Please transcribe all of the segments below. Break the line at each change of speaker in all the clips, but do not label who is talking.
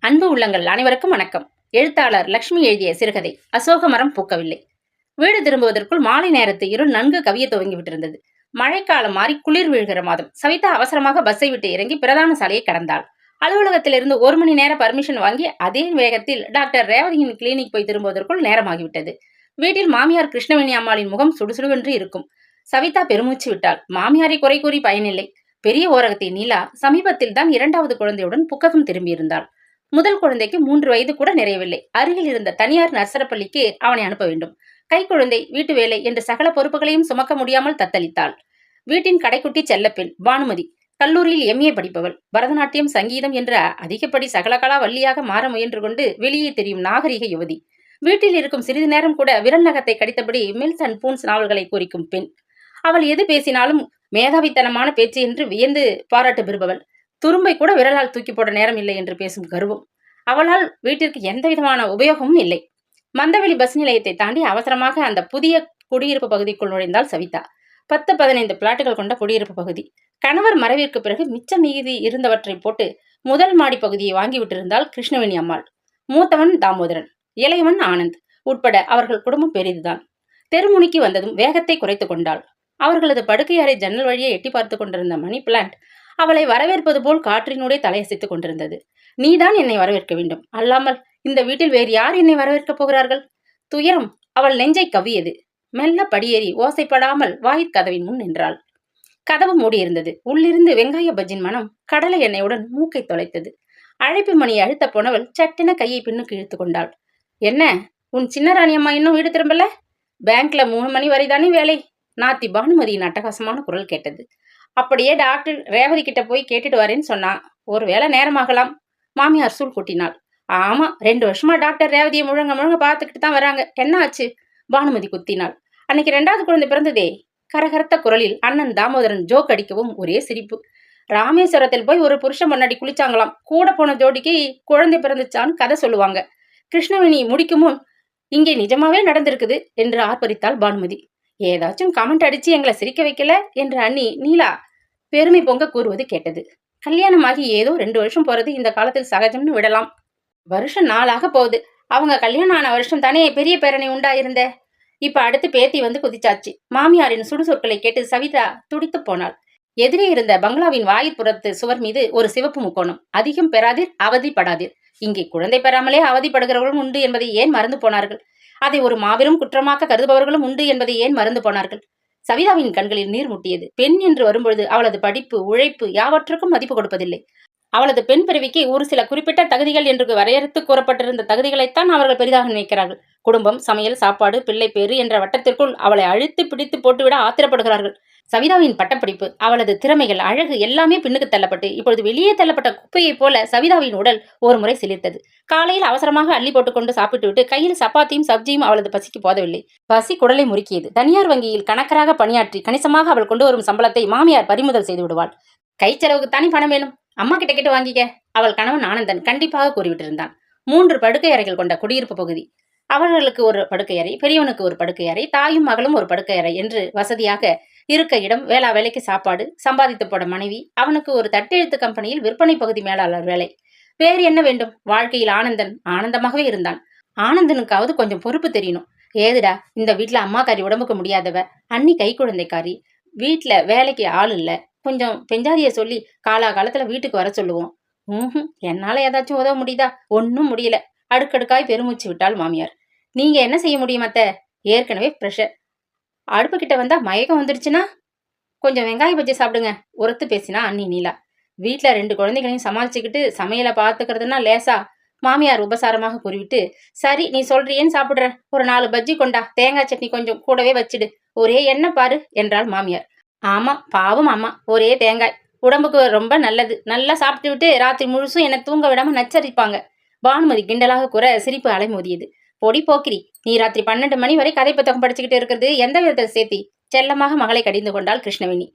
அன்பு உள்ளங்கள் அனைவருக்கும் வணக்கம். எழுத்தாளர் லட்சுமி எழுதிய சிறுகதை அசோக மரம் பூக்கவில்லை. வீடு திரும்புவதற்குள் மாலை நேரத்து இருள் நன்கு கவிய துவங்கிவிட்டிருந்தது. மழைக்காலம் மாறி குளிர் வீழ்கிற மாதம். சவிதா அவசரமாக பஸ்ஸை விட்டு இறங்கி பிரதான சாலையை கடந்தாள். அலுவலகத்திலிருந்து 1 மணி நேர பர்மிஷன் வாங்கி அதே வேகத்தில் டாக்டர் ரேவதியின் கிளினிக் போய் திரும்புவதற்குள் நேரமாகிவிட்டது. வீட்டில் மாமியார் கிருஷ்ணவேணி அம்மாளின் முகம் சுடுசுடுவென்று இருக்கும். சவிதா பெருமூச்சு விட்டாள். மாமியாரை குறை கூறி பயனில்லை. பெரிய ஓரகத்தை நீலா சமீபத்தில் தான் 2வது குழந்தையுடன் புக்ககம் திரும்பியிருந்தாள். முதல் குழந்தைக்கு 3 வயது கூட நிறையவில்லை. அருகில் இருந்த தனியார் நர்சரப்பள்ளிக்கு அவனை அனுப்ப வேண்டும். கைக்குழந்தை, வீட்டு வேலை என்று சகல பொறுப்புகளையும் சுமக்க முடியாமல் தத்தளித்தாள். வீட்டின் கடைக்குட்டி செல்லப்பெண் பானுமதி கல்லூரியில் MA படிப்பவள். பரதநாட்டியம், சங்கீதம் என்ற அதிகப்படி சகலகலா வள்ளியாக மாற முயன்று கொண்டு வெளியே தெரியும் நாகரிக யுவதி. வீட்டில் இருக்கும் சிறிது நேரம் கூட விரல் நகத்தை கடித்தபடி மில்ஸ் அண்ட் பூன்ஸ் நாவல்களை குறிக்கும் பெண். அவள் எது பேசினாலும் மேதாவித்தனமான பேச்சு என்று வியந்து பாராட்டு பெறுபவள். துரும்பை கூட விரலால் தூக்கி போட நேரம் இல்லை என்று பேசும் கர்வம். அவளால் வீட்டிற்கு எந்த விதமான உபயோகமும் இல்லை. மந்தவெளி பஸ் நிலையத்தை தாண்டி அவசரமாக அந்த புதிய குடியிருப்பு பகுதிக்குள் நுழைந்தாள் சவிதா. 10-15 பிளாட்டுகள் கொண்ட குடியிருப்பு பகுதி. கணவர் மறைவிற்கு பிறகு மிச்ச மீதி இருந்தவற்றை போட்டு முதல் மாடி பகுதியை வாங்கிவிட்டிருந்தாள் கிருஷ்ணவேணி அம்மாள். மூத்தவன் தாமோதரன், இளையவன் ஆனந்த் உட்பட அவர்கள் குடும்பம் பெரிதுதான். தெருமுனிக்கு வந்ததும் வேகத்தை குறைத்து கொண்டாள். அவர்களது படுக்கை அறை ஜன்னல் வழியே எட்டி பார்த்து கொண்டிருந்த மணி பிளான்ட் அவளை வரவேற்பது போல் காற்றினூடே தலையசைத்துக் கொண்டிருந்தது. நீதான் என்னை வரவேற்க வேண்டும், அல்லாமல் இந்த வீட்டில் வேறு யார் என்னை வரவேற்கப் போகிறார்கள்? துயரம் அவள் நெஞ்சை கவ்வியது. மெல்ல படியேறி ஓசைப்படாமல் வாயிற்கதவின் முன் நின்றாள். கதவு மூடியிருந்தது. உள்ளிருந்து வெங்காய பஜ்ஜின் மனம் கடலை எண்ணெயுடன் மூக்கை தொலைத்தது. அழைப்பு மணியை அழுத்த போனவள் சட்டென கையை பின்னுக்கு இழுத்து கொண்டாள். என்ன, உன் சின்னராணி அம்மா இன்னும் வீடு திரும்பல? பேங்க்ல 3 மணி வரைதானே வேலை? நாத்தி பானுமதியின் அட்டகாசமான குரல் கேட்டது. அப்படியே டாக்டர் ரேவதி கிட்ட போய் கேட்டுட்டு வரேன்னு சொன்னா. ஒரு வேளை நேரமாகலாம். மாமியார் சூழ் கூட்டினாள். ஆமா, 2 வருஷமா டாக்டர் ரேவதியை முழங்க பார்த்துக்கிட்டு தான் வராங்க. என்ன ஆச்சு? பானுமதி குத்தினாள். அன்னைக்கு 2வது குழந்தை பிறந்ததே. கரகரத்த குரலில் அண்ணன் தாமோதரன் ஜோக் அடிக்கவும் ஒரே சிரிப்பு. ராமேஸ்வரத்தில் போய் ஒரு புருஷன் முன்னாடி குளிச்சாங்களாம். கூட போன ஜோடிக்கு குழந்தை பிறந்துச்சான்னு கதை சொல்லுவாங்க. கிருஷ்ணவேணி முடிக்கும் முன் இங்கே நிஜமாவே நடந்திருக்குது என்று ஆர்ப்பரித்தாள் பானுமதி. ஏதாச்சும் கமெண்ட் அடிச்சு எங்களை சிரிக்க வைக்கல என்று அண்ணி நீலா பெருமை பொங்க கூறுவது கேட்டது. கல்யாணமாகி ஏதோ 2 வருஷம் போறது இந்த காலத்தில் சகஜம்னு விடலாம். வருஷம் 4 போகுது. அவங்க கல்யாணம் ஆன வருஷம் தானே பெரிய பேரணி உண்டாயிருந்த. இப்ப அடுத்து பேத்தி வந்து குதிச்சாச்சு. மாமியாரின் சுடுசொற்களை கேட்டு சவிதா துடித்து போனாள். எதிரே இருந்த பங்களாவின் வாயிற்புறத்து சுவர் மீது ஒரு சிவப்பு முக்கோணம். அதிகம் பெறாதீர், அவதிப்படாதீர். இங்கே குழந்தை பெறாமலே அவதிப்படுகிறவர்களும் உண்டு என்பதை ஏன் மறந்து போனார்கள்? அதை ஒரு மாபெரும் குற்றமாக கருதுபவர்களும் உண்டு என்பதை ஏன் மறந்து போனார்கள்? சவிதாவின் கண்களில் நீர் முட்டியது. பெண் என்று வரும்பொழுது அவளது படிப்பு, உழைப்பு யாவற்றுக்கும் மதிப்பு கொடுப்பதில்லை. அவளது பெண் பிறவிக்கு ஒரு சில குறிப்பிட்ட தகுதிகள் என்று வரையறுத்து கூறப்பட்டிருந்த தகுதிகளைத்தான் அவர்கள் பெரிதாக நினைக்கிறார்கள். குடும்பம், சமையல், சாப்பாடு, பிள்ளை பேறு என்ற வட்டத்திற்குள் அவளை அழுத்து பிடித்து போட்டுவிட ஆத்திரப்படுகிறார்கள். சவிதாவின் பட்டப்படிப்பு, அவளது திறமைகள், அழகு எல்லாமே பின்னுக்கு தள்ளப்பட்டு இப்பொழுது வெளியே தள்ளப்பட்ட குப்பையைப் போல சவிதாவின் உடல் ஒரு முறை சிலிர்த்தது. காலையில் அவசரமாக அள்ளி போட்டுக்கொண்டு சாப்பிட்டுவிட்டு கையில் சப்பாத்தியும் சப்ஜியும் அவளது பசிக்கு போதவில்லை. பசி குடலை முறுக்கியது. தனியார் வங்கியில் கணக்கராக பணியாற்றி கணிசமாக அவள் கொண்டு வரும் சம்பளத்தை மாமியார் பறிமுதல் செய்து விடுவாள். கைச்செலவுக்குத்தானே பணம் வேணும், அம்மா கிட்ட கேட்டு வாங்கிக்க, அவள் கணவன் ஆனந்தன் கண்டிப்பாக கூறிவிட்டிருந்தான். 3 படுக்கை அறைகள் கொண்ட குடியிருப்பு பகுதி. அவர்களுக்கு ஒரு படுக்கை அறை, பெரியவனுக்கு ஒரு படுக்கை அறை, தாயும் மகளும் ஒரு படுக்கை அறை என்று வசதியாக இருக்க இடம், வேளா வேலைக்கு சாப்பாடு, சம்பாதித்து போட மனைவி, அவனுக்கு ஒரு தட்டெழுத்து கம்பெனியில் விற்பனை பகுதி மேலாளர் வேலை. வேறு என்ன வேண்டும்? வாழ்க்கையில் ஆனந்தன் ஆனந்தமாகவே இருந்தான். ஆனந்தனுக்காவது கொஞ்சம் பொறுப்பு தெரியணும். ஏதுடா, இந்த வீட்டுல அம்மாக்காரி உடம்புக்கு முடியாதவ, அண்ணி கை குழந்தைக்காரி, வீட்டுல வேலைக்கு ஆள் இல்ல, கொஞ்சம் பெஞ்சாதிய சொல்லி காலாகாலத்துல வீட்டுக்கு வர சொல்லுவோம். என்னால ஏதாச்சும் உதவ முடியுதா? ஒன்னும் முடியல. அடுக்கடுக்காய் பெருமூச்சு விட்டாள் மாமியார். நீங்க என்ன செய்ய முடியும் அத்தை? ஏற்கனவே பிரஷர். அடுப்பு கிட்ட வந்தா மயக்கம் வந்துடுச்சுன்னா கொஞ்சம் வெங்காய பஜ்ஜி சாப்பிடுங்க, உரத்து பேசினா அண்ணி நீலா. வீட்டுல 2 குழந்தைகளையும் சமாளிச்சுக்கிட்டு சமையலை பார்த்துக்கிறதுனா லேசா? மாமியார் உபசாரமாக கூறிவிட்டு, சரி நீ சொல்றியேன்னு சாப்பிடுற, ஒரு 4 பஜ்ஜி கொண்டா, தேங்காய் சட்னி கொஞ்சம் கூடவே வச்சிடு, ஒரே எண்ணெய் பாரு என்றாள் மாமியார். ஆமா, பாவம் அம்மா, ஒரே தேங்காய், உடம்புக்கு ரொம்ப நல்லது. நல்லா சாப்பிட்டு விட்டு ராத்திரி முழுசும் என்னை தூங்க விடாம நச்சரிப்பாங்க. பானுமதி கிண்டலாக கூற சிரிப்பு அலைமோதியது. பொடி போக்கிரி, நீ ராத்திரி 12 மணி வரை கதை புத்தகம் படிச்சுக்கிட்டு இருக்கிறது எந்த விதத்தில் சேர்த்தி? செல்லமாக மகளை கடிந்து கொண்டாள் கிருஷ்ணவேணி.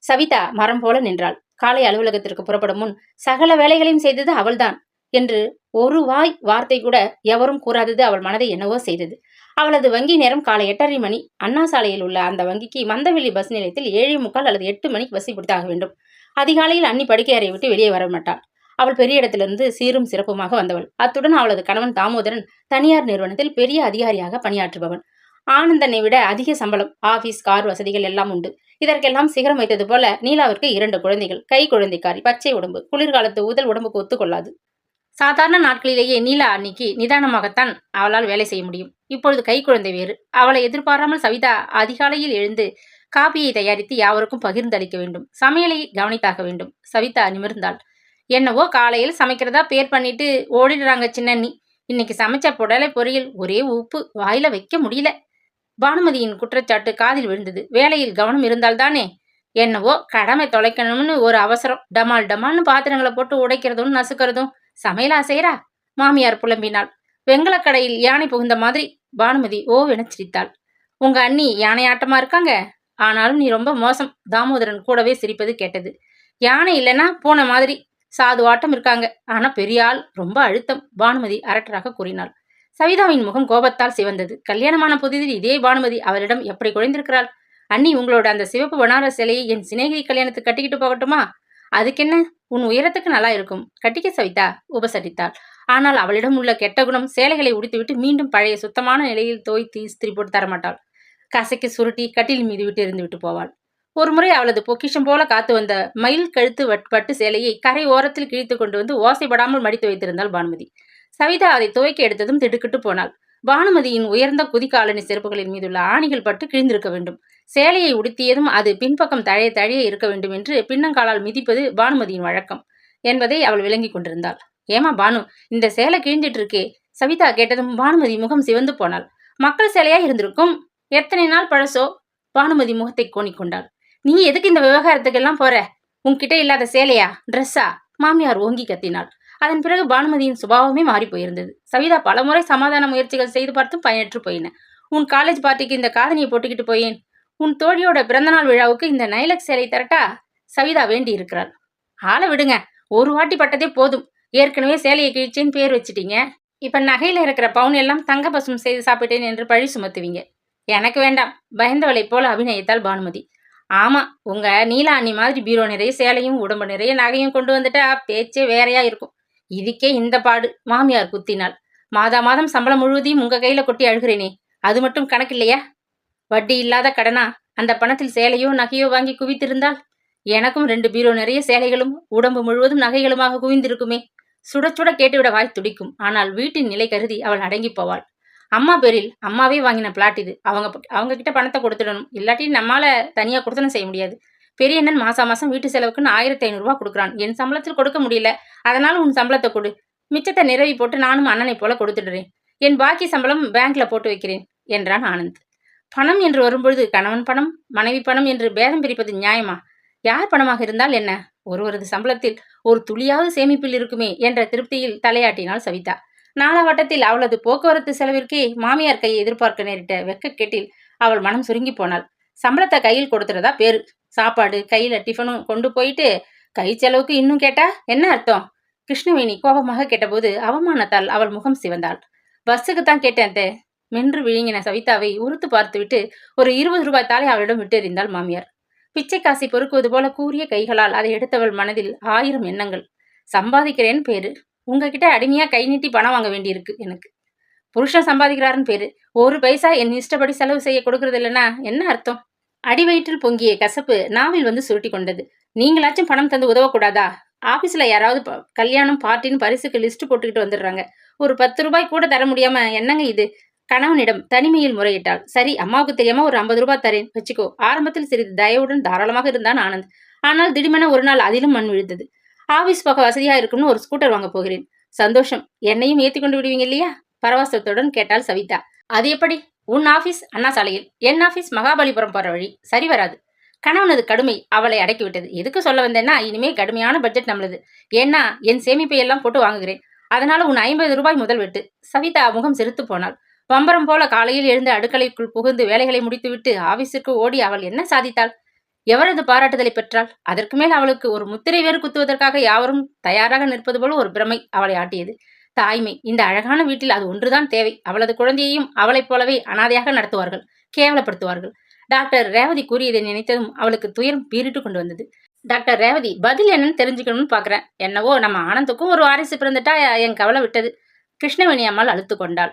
சவிதா மரம் போல நின்றாள். காலை அலுவலகத்திற்கு புறப்படும் முன் சகல வேலைகளையும் செய்தது அவள்தான் என்று ஒரு வார்த்தை கூட எவரும் கூறாதது அவள் மனதை என்னவோ செய்தது. அவளது வங்கி நேரம் காலை 8:30 மணி. அண்ணா சாலையில் உள்ள அந்த வங்கிக்கு மந்தவெளி பஸ் நிலையத்தில் 7:45 அல்லது 8 மணிக்கு பஸ்ஸை பிடித்தாக வேண்டும். அதிகாலையில் அண்ணி படுக்கை அறையை விட்டு வெளியே வர மாட்டாள். அவள் பெரிய இடத்திலிருந்து சீரும் சிறப்புமாக வந்தவள். அத்துடன் அவளது கணவன் தாமோதரன் தனியார் நிறுவனத்தில் பெரிய அதிகாரியாக பணியாற்றுபவன். ஆனந்தனை விட அதிக சம்பளம், ஆபீஸ், கார் வசதிகள் எல்லாம் உண்டு. இதற்கெல்லாம் சிகரம் வைத்தது போல நீலாவிற்கு 2 குழந்தைகள். கை குழந்தைக்காரி, பச்சை உடம்பு, குளிர்காலத்து ஊதல் உடம்புக்கு ஒத்துக்கொள்ளாது. சாதாரண நாட்களிலேயே நீலா அன்னைக்கு நிதானமாகத்தான் அவளால் வேலை செய்ய முடியும். இப்பொழுது கை குழந்தை வேறு. அவளை எதிர்பாராமல் சவிதா அதிகாலையில் எழுந்து காபியை தயாரித்து யாவருக்கும் பகிர்ந்தளிக்க வேண்டும். சமையலை கவனித்தாக வேண்டும். சவிதா நிமிர்ந்தாள். என்னவோ காலையில் சமைக்கிறதா பேர் பண்ணிட்டு ஓடிடுறாங்க சின்னண்ணி. இன்னைக்கு சமைச்ச புடலை பொரியல் ஒரே உப்பு, வாயில வைக்க முடியல. பானுமதியின் குற்றச்சாட்டு காதில் விழுந்தது. வேலையில் கவனம் இருந்தால்தானே. என்னவோ கடமை தொலைக்கணும்னு ஒரு அவசரம். டமால் டமால்னு பாத்திரங்களை போட்டு உடைக்கிறதும் நசுக்கிறதும் சமையலா செய்றா? மாமியார் புலம்பினாள். வெங்கலக்கடையில் யானை புகுந்த மாதிரி பானுமதி ஓவென சிரித்தாள். உங்க அண்ணி யானையாட்டமா இருக்காங்க. ஆனாலும் நீ ரொம்ப மோசம். தாமோதரன் கூடவே சிரிப்பது கேட்டது. யானை இல்லைன்னா பூனை மாதிரி சாதுவாட்டம் இருக்காங்க. ஆனா பெரிய ஆள், ரொம்ப அழுத்தம், பானுமதி அரட்டராக கூறினாள். சவிதாவின் முகம் கோபத்தால் சிவந்தது. கல்யாணமான புதிதில் இதே பானுமதி அவளிடம் எப்படி குறைந்திருக்கிறாள்? அண்ணி, உங்களோட அந்த சிவப்பு பனாரஸ் சிலையை என் சிநேகிதி கல்யாணத்துக்கு கட்டிக்கிட்டு போகட்டுமா? அதுக்கென்ன, உன் உயரத்துக்கு நல்லா இருக்கும், கட்டிக்க சவிதா, உபசரித்தாள். ஆனால் அவளிடம் உள்ள கெட்ட குணம், சேலைகளை உடித்துவிட்டு மீண்டும் பழைய சுத்தமான நிலையில் தோய்த்து இஸ்திரி போட்டு தரமாட்டாள். கசைக்கு சுருட்டி கட்டில் மீது விட்டு இருந்து விட்டு போவாள். ஒருமுறை அவளது பொக்கிஷம் போல காத்து வந்த மயில் கழுத்து பட்டு சேலையை கரை ஓரத்தில் கிழித்து கொண்டு வந்து ஓசைப்படாமல் மடித்து வைத்திருந்தாள் பானுமதி. சவிதா அதை துவைக்க எடுத்ததும் திடுக்கிட்டு போனாள். பானுமதியின் உயர்ந்த குதிகாலணி செருப்புகளின் மீதுள்ள ஆணிகள் பட்டு கிழிந்திருக்க வேண்டும். சேலையை உடுத்தியதும் அது பின்பக்கம் தழைய தழைய இருக்க வேண்டும் என்று பின்னங்காலால் மிதிப்பது பானுமதியின் வழக்கம் என்பதை அவள் விளங்கி கொண்டிருந்தாள். ஏமா பானு, இந்த சேலை கிழிஞ்சிட்டு இருக்கே? சவிதா கேட்டதும் பானுமதி முகம் சிவந்து போனாள். மக்கள் சேலையா இருந்திருக்கும். எத்தனை நாள் பழசோ? பானுமதி முகத்தை கோணிக்கொண்டாள். நீ எதுக்கு இந்த விவகாரத்துக்கெல்லாம் போற? உன்கிட்ட இல்லாத சேலையா, ட்ரெஸ்ஸா? மாமியார் ஓங்கி கத்தினாள். அதன் பிறகு பானுமதியின் சுபாவமே மாறி போயிருந்தது. சவிதா பலமுறை சமாதான முயற்சிகள் செய்து பார்த்தும் பயனற்று போயின. உன் காலேஜ் பார்ட்டிக்கு இந்த காதணியை போட்டுக்கிட்டு போயேன். உன் தோழியோட பிறந்தநாள் விழாவுக்கு இந்த நைலக் சேலை தரட்டா? சவிதா வேண்டி இருக்கிறாள். ஆளை விடுங்க, ஒரு வாட்டி பட்டதே போதும். ஏற்கனவே சேலையை கிழிச்சேன்னு பேர் வச்சுட்டீங்க. இப்ப நகையில இருக்கிற பவுன் எல்லாம் தங்க பசும் செய்து சாப்பிட்டேன் என்று பழி சுமத்துவீங்க. எனக்கு வேண்டாம், பயந்தவளை போல அபிநயித்தாள் பானுமதி. ஆமா, உங்க நீலா அண்ணி மாதிரி பீரோ நிறைய சேலையும் உடம்பு நிறைய நகையும் கொண்டு வந்துட்டா பேச்சே வேறையா இருக்கும். இதுக்கே இந்த பாடு, மாமியார் குத்தினாள். மாதா மாதம் சம்பளம் முழுவதையும் உங்க கையில கொட்டி அழுகிறேனே, அது மட்டும் கணக்கில்லையா? வட்டி இல்லாத கடனா அந்த பணத்தில் சேலையோ நகையோ வாங்கி குவித்திருந்தால் எனக்கும் 2 பீரோ நிறைய சேலைகளும் உடம்பு முழுவதும் நகைகளுமாக குவிந்திருக்குமே. சுட சுட கேட்டுவிட வாய் துடிக்கும். ஆனால் வீட்டின் நிலை கருதி அவள் அடங்கி போவாள். அம்மா பேரில் அம்மாவே வாங்கின பிளாட் இது. அவங்க கிட்ட பணத்தை கொடுத்துடணும். இல்லாட்டி நம்மால தனியா கொடுத்தனும் செய்ய முடியாது. பெரியண்ணன் மாசம் வீட்டு செலவுக்குன்னு 1500 ரூபாய் கொடுக்குறான். என் சம்பளத்தில் கொடுக்க முடியல. அதனால உன் சம்பளத்தை கொடு. மிச்சத்தை நிறவி போட்டு நானும் அண்ணனை போல கொடுத்துடுறேன். என் பாக்கி சம்பளம் பேங்க்ல போட்டு வைக்கிறேன் என்றான் ஆனந்த். பணம் என்று வரும்பொழுது கணவன் பணம், மனைவி பணம் என்று பேதம் பிரிப்பது நியாயமா? யார் பணமாக இருந்தால் என்ன? ஒருவரது சம்பளத்தில் ஒரு துளியாவது சேமிப்பில் இருக்குமே என்ற திருப்தியில் தலையாட்டினாள் சவிதா. நாளாவட்டத்தில் அவளது போக்குவரத்து செலவிற்கே மாமியார் கையை எதிர்பார்க்க நேரிட்ட வெக்கக்கேட்டில் அவள் மனம் சுருங்கி போனாள். சம்பளத்தை கையில் கொடுத்துறதா பேரு. சாப்பாடு கையில டிஃபனும் கொண்டு போயிட்டு கை செலவுக்கு இன்னும் கேட்டா என்ன அர்த்தம்? கிருஷ்ணவேணி கோபமாக கேட்டபோது அவமானத்தால் அவள் முகம் சிவந்தாள். பஸ்ஸுக்கு தான் கேட்டேன் தே. மென்று விழுங்கின சவிதாவை உறுத்து பார்த்துவிட்டு ஒரு 20 ரூபாய் தாளை அவளிடம் விட்டெறிந்தாள் மாமியார். பிச்சை காசி பொறுக்குவது போல கூறிய கைகளால் அதை எடுத்தவள் மனதில் 1000 எண்ணங்கள். சம்பாதிக்கிறேன்னு பேரு. உங்ககிட்ட அடிமையா கை நீட்டி பணம் வாங்க வேண்டியிருக்கு எனக்கு. புருஷன் சம்பாதிக்கிறாருன்னு பேரு. ஒரு பைசா என் இஷ்டப்படி செலவு செய்ய கொடுக்கறது இல்லைன்னா என்ன அர்த்தம்? அடிவயிற்றில் பொங்கிய கசப்பு நாவில் வந்து சுருட்டி கொண்டது. நீங்களாச்சும் பணம் தந்து உதவக்கூடாதா? ஆபீஸ்ல யாராவது கல்யாணம் பார்ட்டின்னு பரிசுக்கு லிஸ்ட் போட்டுக்கிட்டு வந்துடுறாங்க. ஒரு 10 ரூபாய் கூட தர முடியாம என்னங்க இது? கணவனிடம் தனிமையில் முறையிட்டாள். சரி, அம்மாவுக்கு தெரியாம ஒரு 50 ரூபாய் தரேன் வச்சுக்கோ. ஆரம்பத்தில் சிறிது தயவுடன் தாராளமாக இருந்தான் ஆனந்த். ஆனால் திடீரென ஒரு நாள் அதிலும் மண் விழுந்தது. ஆபீஸ் போக வசதியா இருக்கும்னு ஒரு ஸ்கூட்டர் வாங்க போகிறேன். சந்தோஷம், என்னையும் ஏத்தி கொண்டு விடுவீங்க இல்லையா? பரவசத்துடன் கேட்டாள் சவிதா. அது எப்படி? உன் ஆபீஸ் அண்ணா சாலையில், என் ஆபீஸ் மகாபலிபுரம் போற வழி. சரி வராது. கணவனது கடுமை அவளை அடக்கிவிட்டது. எதுக்கு சொல்ல வந்தேன்னா, இனிமே கடுமையான பட்ஜெட் நம்மளது. ஏன்னா என் சேமிப்பை எல்லாம் போட்டு வாங்குகிறேன். அதனால உன் 50 ரூபாய் முதல் வெட்டு. சவிதா முகம் செலுத்து போனாள். பம்பரம் போல காலையில் எழுந்து அடுக்கலைக்குள் புகுந்து வேலைகளை முடித்துவிட்டு ஆபீஸுக்கு ஓடி அவள் என்ன சாதித்தாள்? எவரது பாராட்டுதலை பெற்றாள்? அதற்கு மேல் அவளுக்கு ஒரு முத்திரை வேறு குத்துவதற்காக யாவரும் தயாராக நிற்பது போல ஒரு பிரமை அவளை ஆட்டியது. தாய்மை. இந்த அழகான வீட்டில் அது ஒன்றுதான் தேவை. அவளது குழந்தையையும் அவளைப் போலவே அனாதையாக நடத்துவார்கள், கேவலப்படுத்துவார்கள். டாக்டர் ரேவதி கூறியதை நினைத்ததும் அவளுக்கு துயரம் பீறிட்டு கொண்டு வந்தது. டாக்டர் ரேவதி, பதில் என்னன்னு தெரிஞ்சுக்கணும்னு பாக்குறேன். என்னவோ நம்ம ஆனந்துக்கும் ஒரு வாரிசு பிறந்துட்டா என் கவலை விட்டது. கிருஷ்ணவேணி அம்மாள் அழுத்து கொண்டாள்.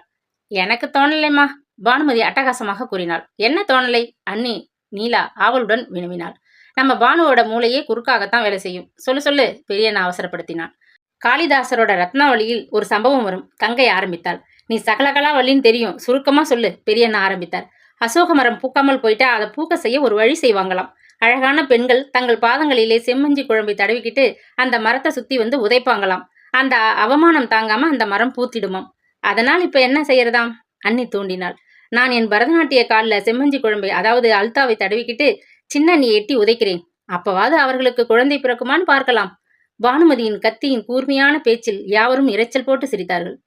எனக்கு தோணலைம்மா, பானுமதி அட்டகாசமாக கூறினாள். என்ன தோணலை? அண்ணி நீலா ஆவலுடன் வினவினாள். நம்ம பானுவோட மூளையே குறுக்காகத்தான் வேலை செய்யும். சொல்லு சொல்லு, பெரியண்ணா அவசரப்படுத்தினான். காளிதாசரோட ரத்னாவளியில் ஒரு சம்பவம் வரும். தங்கை ஆரம்பித்தாள். நீ சகலகலா வள்ளின்னு தெரியும், சுருக்கமா சொல்லு, பெரியண்ணா ஆரம்பித்தார். அசோக மரம் பூக்காமல் போயிட்டா அதை பூக்க செய்ய ஒரு வழி செய்வாங்களாம். அழகான பெண்கள் தங்கள் பாதங்களிலே செம்மஞ்சி குழம்பை தடவிக்கிட்டு அந்த மரத்தை சுத்தி வந்து உதைப்பாங்களாம். அந்த அவமானம் தாங்காம அந்த மரம் பூத்திடுமாம். அதனால் இப்ப என்ன செய்யறதாம்? அண்ணி தூண்டினாள். நான் என் பரதநாட்டிய காலில் செம்மஞ்சி குழம்பை, அதாவது அல்தாவை தடவிக்கிட்டு சின்ன நீ எட்டி உதைக்கிறேன். அப்பவாது அவர்களுக்கு குழந்தை பிறக்குமான்னு பார்க்கலாம். பானுமதியின் கத்தியின் கூர்மையான பேச்சில் யாவரும் இரைச்சல் போட்டு சிரித்தார்கள்.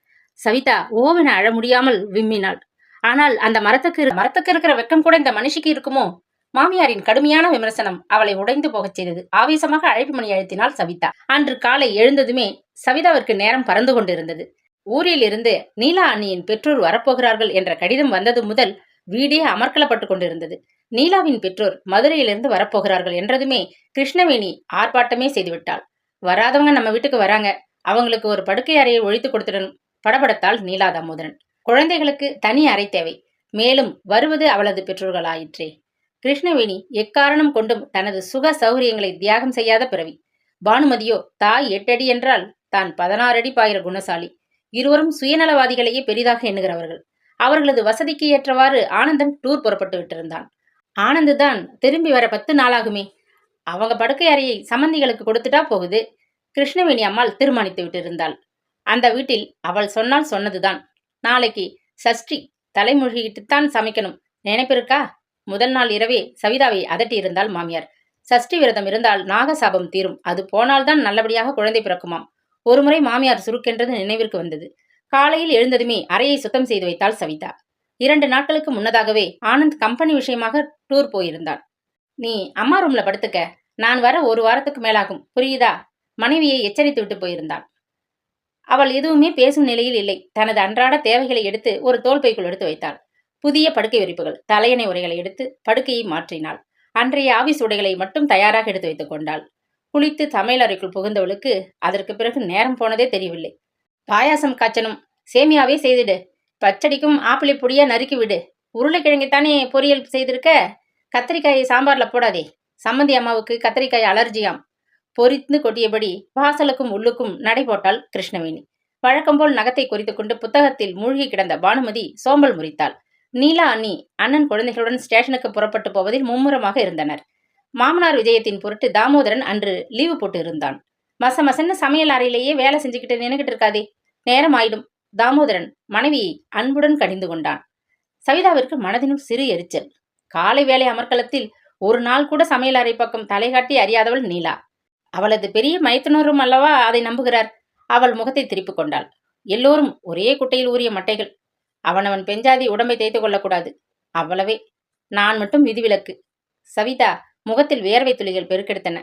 சவிதா ஓவென அழ முடியாமல் விம்மினாள். ஆனால் அந்த மரத்துக்கு இருக்கிற வெக்கம் கூட இந்த மனுஷிக்கு இருக்குமோ? மாமியாரின் கடுமையான விமர்சனம் அவளை உடைந்து போகச் செய்தது. ஆவேசமாக அழைப்பு மணி அழுத்தினாள் சவிதா. அன்று காலை எழுந்ததுமே சவிதாவிற்கு நேரம் பறந்து கொண்டிருந்தது. ஊரில் இருந்து நீலா அண்ணியின் பெற்றோர் வரப்போகிறார்கள் என்ற கடிதம் வந்தது முதல் வீடே அமர்க்கலப்பட்டு கொண்டிருந்தது. நீலாவின் பெற்றோர் மதுரையிலிருந்து வரப்போகிறார்கள் என்றதுமே கிருஷ்ணவேணி ஆர்ப்பாட்டமே செய்துவிட்டாள். வராதவங்க நம்ம வீட்டுக்கு வராங்க, அவங்களுக்கு ஒரு படுக்கை அறையை ஒழித்து கொடுத்துடணும், படபடத்தாள் நீலா தாமோதரன். குழந்தைகளுக்கு தனி அறை தேவை, மேலும் வருவது அவளது பெற்றோர்களாயிற்றே. கிருஷ்ணவேணி எக்காரணம் கொண்டும் தனது சுக சௌகரியங்களை தியாகம் செய்யாத பிறவி. பானுமதியோ தாய் 8 அடி என்றால் தான் 16 அடி பாயிர குணசாலி. இருவரும் சுயநலவாதிகளையே பெரிதாக எண்ணுகிறவர்கள். அவர்களது வசதிக்கு ஏற்றவாறு ஆனந்தன் டூர் புறப்பட்டு விட்டிருந்தான். ஆனந்து தான் திரும்பி வர 10 நாளாகுமே. அவங்க படுக்கை அறையை சம்பந்திகளுக்கு கொடுத்துட்டா போகுது. கிருஷ்ணவேணி அம்மாள் தீர்மானித்து விட்டிருந்தாள். அந்த வீட்டில் அவள் சொன்னால் சொன்னதுதான். நாளைக்கு சஷ்டி, தலைமொழிகிட்டுத்தான் சமைக்கணும். நினைப்பிருக்கா? முதல் நாள் இரவே சவிதாவை அதட்டி இருந்தாள் மாமியார். சஷ்டி விரதம் இருந்தால் நாகசாபம் தீரும், அது போனால்தான் நல்லபடியாக குழந்தை பிறக்குமாம். ஒருமுறை மாமியார் சுருக்கென்றது நினைவிற்கு வந்தது. காலையில் எழுந்ததுமே அறையை சுத்தம் செய்து வைத்தாள் சவிதா. 2 நாட்களுக்கு முன்னதாகவே ஆனந்த் கம்பெனி விஷயமாக டூர் போயிருந்தான். நீ அம்மா ரூம்ல படுத்துக்க, நான் வர 1 வாரத்துக்கு மேலாகும், புரியுதா? மனைவியை எச்சரித்து விட்டு போயிருந்தான். அவள் எதுவுமே பேசும் நிலையில் இல்லை. தனது அன்றாட தேவைகளை எடுத்து ஒரு தோல்பைக்குள் எடுத்து வைத்தாள். புதிய படுக்கை விரிப்புகள், தலையணை உரைகளை எடுத்து படுக்கையை மாற்றினாள். அன்றைய ஆபீஸ் உடைகளை மட்டும் தயாராக எடுத்து வைத்துக் கொண்டாள். குளித்து சமையல் அறைக்குள் புகுந்தவளுக்கு அதற்கு பிறகு நேரம் போனதே தெரியவில்லை. பாயாசம் காய்ச்சனும், சேமியாவே செய்திடு. பச்சடிக்கும் ஆப்பிளை பொடியா நறுக்கி விடு. உருளைக்கிழங்கைத்தானே பொரியல் செய்திருக்க, கத்திரிக்காயை சாம்பார்ல போடாதே. சம்மந்தி அம்மாவுக்கு கத்திரிக்காய் அலர்ஜியாம். பொறித்து கொட்டியபடி வாசலுக்கும் உள்ளுக்கும் நடை போட்டாள் கிருஷ்ணவேணி. வழக்கம்போல் நகத்தை குறித்துக் கொண்டு புத்தகத்தில் மூழ்கி கிடந்த பானுமதி சோம்பல் முறித்தாள். நீலா அண்ணி அண்ணன் குழந்தைகளுடன் ஸ்டேஷனுக்கு புறப்பட்டு போவதில் மும்முரமாக இருந்தனர். மாமனார் விஜயத்தின் பொருட்டு தாமோதரன் அன்று லீவு போட்டு இருந்தான். மசன்னு சமையல் அறையிலேயே வேலை செஞ்சுக்கிட்டு நின்னுகிட்டு இருக்காதே, நேரம் ஆயிடும். தாமோதரன் மனைவியை அன்புடன் கடிந்து கொண்டான். சவிதாவிற்கு மனதினும் சிறு எரிச்சல். காலை வேலை அமர்க்கலத்தில் ஒரு நாள் கூட சமையல் அறை பக்கம் தலைகாட்டி அறியாதவள் நீலா. அவளது பெரிய மைத்துனரும் அல்லவா அதை நம்புகிறார். அவள் முகத்தை திருப்பிக் கொண்டாள். எல்லோரும் ஒரே குட்டையில் ஊறிய மட்டைகள். அவனவன் பெஞ்சாதி உடம்பை தேய்த்து கொள்ளக்கூடாது, அவ்வளவே. நான் மட்டும் விதிவிலக்கு. சவிதா முகத்தில் வேர்வை துளிகள் பெருக்கெடுத்தன.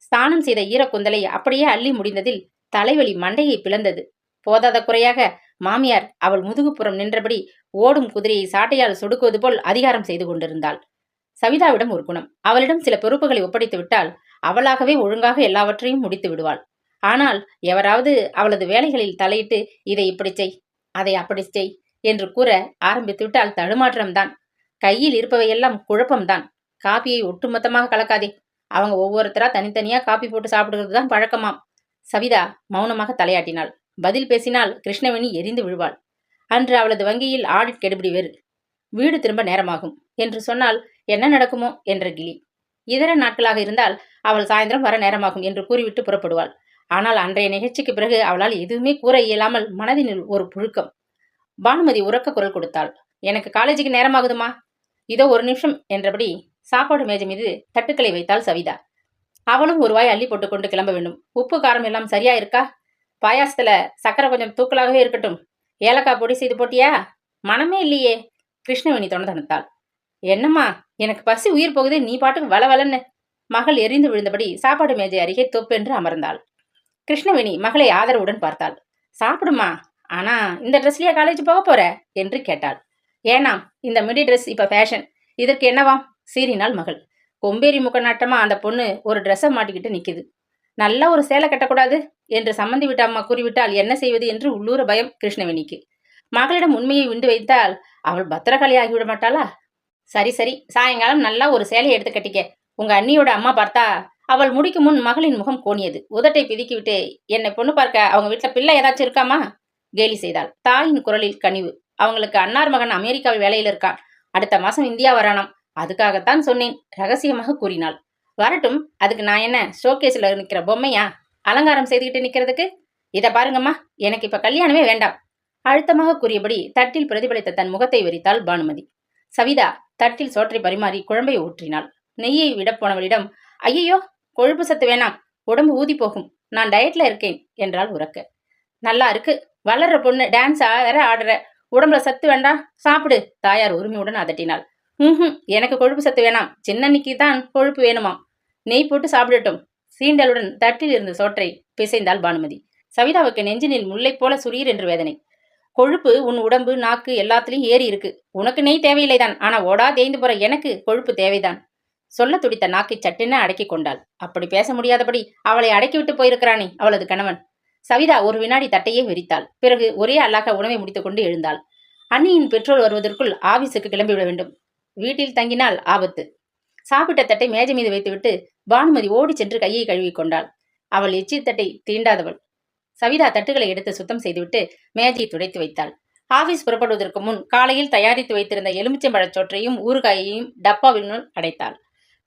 ஸ்நானம் செய்த ஈரக்குந்தலை அப்படியே அள்ளி முடிந்ததில் தலைவலி மண்டையை பிளந்தது. போதாத குறையாக மாமியார் அவள் முதுகுப்புறம் நின்றபடி ஓடும் குதிரையை சாட்டையால் சொடுக்குவது போல் அதிகாரம் செய்து கொண்டிருந்தாள். சவிதாவிடம் ஒரு குணம், அவளிடம் சில பொறுப்புகளை ஒப்படைத்து விட்டால் அவளாகவே ஒழுங்காக எல்லாவற்றையும் முடித்து விடுவாள். ஆனால் எவராவது அவளது வேலைகளில் தலையிட்டு இதை இப்படி செய், அதை அப்படி செய் என்று கூற ஆரம்பித்து விட்டால் தடுமாற்றம்தான். கையில் இருப்பவையெல்லாம் குழப்பம்தான். காப்பியை ஒட்டுமொத்தமாக கலக்காதே. அவங்க ஒவ்வொருத்தரா தனித்தனியா காப்பி போட்டு சாப்பிடுறது தான் பழக்கமாம். சவிதா மௌனமாக தலையாட்டினாள். பதில் பேசினால் கிருஷ்ணவேணி எரிந்து விழுவாள். அன்று அவளது வங்கியில் ஆடிட் கெடுபிடி வேறு. வீடு திரும்ப நேரமாகும் என்று சொன்னால் என்ன நடக்குமோ என்ற கிளி. இதர நாட்களாக இருந்தால் அவள் சாயந்தரம் வர நேரமாகும் என்று கூறிவிட்டு புறப்படுவாள். ஆனால் அன்றைய நிகழ்ச்சிக்கு பிறகு அவளால் எதுவுமே கூற இயலாமல் மனதினுள் ஒரு புழுக்கம். பானுமதி உரக்க குரல் கொடுத்தாள். எனக்கு காலேஜுக்கு நேரமாகுதுமா, இதோ 1 நிமிஷம் என்றபடி சாப்பாடு மேஜை மீது தட்டுக்களை வைத்தாள் சவிதா. அவளும் ஒரு வாய் அள்ளி போட்டுக்கொண்டு கிளம்ப வேண்டும். உப்பு காரம் எல்லாம் சரியா இருக்கா? பாயாசத்துல சக்கரை கொஞ்சம் தூக்கலாகவே இருக்கட்டும். ஏலக்காய் பொடி செய்து போட்டியா? மனமே இல்லையே. கிருஷ்ணவேணி தொணதணுத்தாள். என்னம்மா, எனக்கு பசி உயிர் போகுது, நீ பாட்டுக்கு வளவலன்னு. மகள் எரிந்து விழுந்தபடி சாப்பாடு மேஜை அருகே தொப்பென்று அமர்ந்தாள். கிருஷ்ணவேணி மகளை ஆதரவுடன் பார்த்தாள். சாப்பிடுமா, ஆனா இந்த ட்ரெஸ்லயா காலேஜ் போக போற என்று கேட்டாள். ஏனாம், இந்த மிடி ட்ரெஸ் இப்ப ஃபேஷன், இதற்கு என்னவாம்? சீறினாள் மகள். கொம்பேரி முக்கநாட்டமா அந்த பொண்ணு ஒரு ட்ரெஸ்ஸை மாட்டிக்கிட்டு நிக்குது. நல்லா ஒரு சேலை கட்டக்கூடாது என்று சம்மந்தி விட்ட அம்மா கூறிவிட்டால் என்ன செய்வது என்று உள்ளூர பயம் கிருஷ்ணவேணிக்கு. மகளிடம் உண்மையை விண்டு வைத்தால் அவள் பத்திரகாளி ஆகிவிட மாட்டாளா? சரி சரி, சாயங்காலம் நல்லா ஒரு சேலையை எடுத்து கட்டிக்க. உங்க அண்ணியோட அம்மா பார்த்தா. அவள் முடிக்கு முன் மகளின் முகம் கோணியது. உதட்டை பிதுக்கிவிட்டு, என்னை பொண்ணு பார்க்க அவங்க வீட்டுல பிள்ளை ஏதாச்சும் இருக்காமா? கேலி செய்தாள். தாயின் குரலில் கனிவு. அவங்களுக்கு அன்னார் மகன் அமெரிக்காவில் வேலையில் இருக்கான். அடுத்த மாசம் இந்தியா வரானாம். அதுக்காகத்தான் சொன்னேன், ரகசியமாக கூறினாள். வரட்டும், அதுக்கு நான் என்ன ஷோகேஸ்ல நிக்கிற பொம்மையா? அலங்காரம் செய்துகிட்டு நிக்கிறதுக்கு? இதை பாருங்கம்மா, எனக்கு இப்ப கல்யாணமே வேண்டாம். அழுத்தமாக கூறியபடி தட்டில் பிரதிபலித்த தன் முகத்தை வெறித்தாள் பானுமதி. சவிதா தட்டில் சோற்றை பரிமாறி குழம்பை ஊற்றினாள். நெய்யை விட போனவளிடம், ஐயோ, கொழுப்பு சத்து வேணாம், உடம்பு ஊதி போகும், நான் டயட்ல இருக்கேன் என்றாள் உறக்க. நல்லா இருக்கு, வளர்ற பொண்ணு டான்ஸ் ஆடுற, உடம்புல சத்து வேண்டாம், சாப்பிடு, தாயார் உரிமையுடன் அதட்டினாள். எனக்கு கொழுப்பு சத்து வேணாம், சின்னன்னிக்கு தான் கொழுப்பு வேணுமாம், நெய் போட்டு சாப்பிடட்டும். சீண்டலுடன் தட்டில் இருந்த சோற்றை பிசைந்தாள் பானுமதி. சவிதாவுக்கு நெஞ்சினில் முல்லை போல சுரீர் என்று வேதனை. கொழுப்பு உன் உடம்பு நாக்கு எல்லாத்துலயும் ஏறி இருக்கு. உனக்கு நெய் தேவையில்லைதான், ஆனா ஓடா தேய்ந்து போற எனக்கு கொழுப்பு தேவைதான். சொல்ல துடித்த நாக்கை சட்டென அடக்கி கொண்டாள். அப்படி பேச முடியாதபடி அவளை அடக்கிவிட்டு போயிருக்கிறானே அவளது கணவன். சவிதா ஒரு வினாடி தட்டையே விரித்தாள். பிறகு ஒரே அல்லாக உணவை முடித்துக் கொண்டு எழுந்தாள். அண்ணியின் பெற்றோர் வருவதற்குள் ஆபீஸுக்கு கிளம்பிவிட வேண்டும். வீட்டில் தங்கினால் ஆபத்து. சாப்பிட்ட தட்டை மேஜை மீது வைத்துவிட்டு பானுமதி ஓடி சென்று கையை கழுவி கொண்டாள். அவள் எச்சி தட்டை தீண்டாதவள். சவிதா தட்டுகளை எடுத்து சுத்தம் செய்துவிட்டு மேஜையை துடைத்து வைத்தாள். ஆபீஸ் புறப்படுவதற்கு முன் காலையில் தயாரித்து வைத்திருந்த எலுமிச்சம்பழச்சோற்றையும் ஊறுகாயையும் டப்பாவினுள் அடைத்தாள்.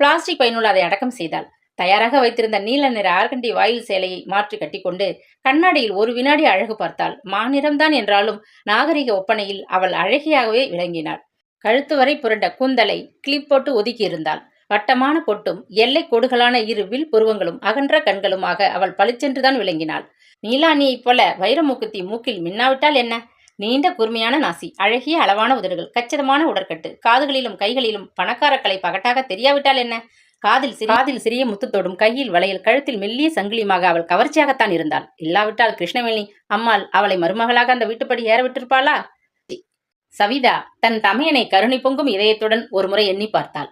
பிளாஸ்டிக் பையினுள் அதை அடக்கம் செய்தாள். தயாராக வைத்திருந்த நீல நிற ஆர்கண்டி வாயில் சேலையை மாற்றி கட்டிக்கொண்டு கண்ணாடியில் ஒரு வினாடி அழகு பார்த்தாள். மாநிறம்தான் என்றாலும் நாகரிக ஒப்பனையில் அவள் அழகியாகவே விளங்கினாள். கழுத்து வரை புரண்ட கூந்தலை கிளிப் போட்டு ஒதுக்கியிருந்தாள். வட்டமான பொட்டும் எல்லை கோடுகளான இரு வில் புருவங்களும் அகன்ற கண்களுமாக அவள் பளிச்சென்றுதான் விளங்கினாள். நீலாண்ணியைப் போல வைரமூக்குத்தி மூக்கில் மின்னாவிட்டால் என்ன? நீண்ட கூர்மையான நாசி, அழகிய அளவான உதடுகள், கச்சிதமான உடற்கட்டு, காதுகளிலும் கைகளிலும் பணக்கார கலை பகட்டாக தெரியாவிட்டால் என்ன? காதில் சிறிய முத்துத்தோடும், கையில் வளையல், கழுத்தில் மெல்லிய சங்கிலியுமாக அவள் கவர்ச்சியாகத்தான் இருந்தாள். இல்லாவிட்டால் கிருஷ்ணவேணி அம்மாள் அவளை மருமகளாக அந்த வீட்டுப்படி ஏற விட்டிருப்பாளா? சவிதா தன் தமையனை கருணை பொங்கும் இதயத்துடன் ஒருமுறை எண்ணி பார்த்தாள்.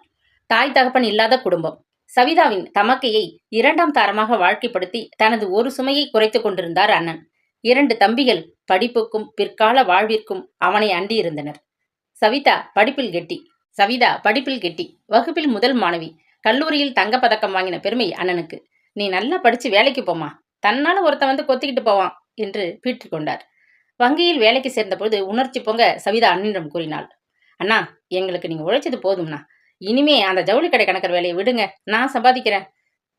தாய் தகப்பன் இல்லாத குடும்பம். சவிதாவின் தமக்கையை இரண்டாம் தாரமாக வாழ்க்கைப்படுத்தி தனது ஒரு சுமையை குறைத்துக் கொண்டிருந்தார் அண்ணன். 2 தம்பிகள் படிப்புக்கும் பிற்கால வாழ்விற்கும் அவனை அண்டி இருந்தனர். சவிதா படிப்பில் கெட்டி, வகுப்பில் முதல் மாணவி, கல்லூரியில் தங்கப்பதக்கம் வாங்கின பெருமை அண்ணனுக்கு. நீ நல்லா படிச்சு வேலைக்கு போமா, தன்னால ஒருத்தன் வந்து கொத்திக்கிட்டு போவான் என்று பீற்றிக் கொண்டார். வங்கியில் வேலைக்கு சேர்ந்தபோது உணர்ச்சி பொங்க சவிதா அண்ணனிடம் கூறினாள். அண்ணா, எங்களுக்கு நீங்க உழைச்சது போதும்னா, இனிமே அந்த ஜவுளி கடை கணக்கர் வேலையை விடுங்க, நான் சம்பாதிக்கிறேன்.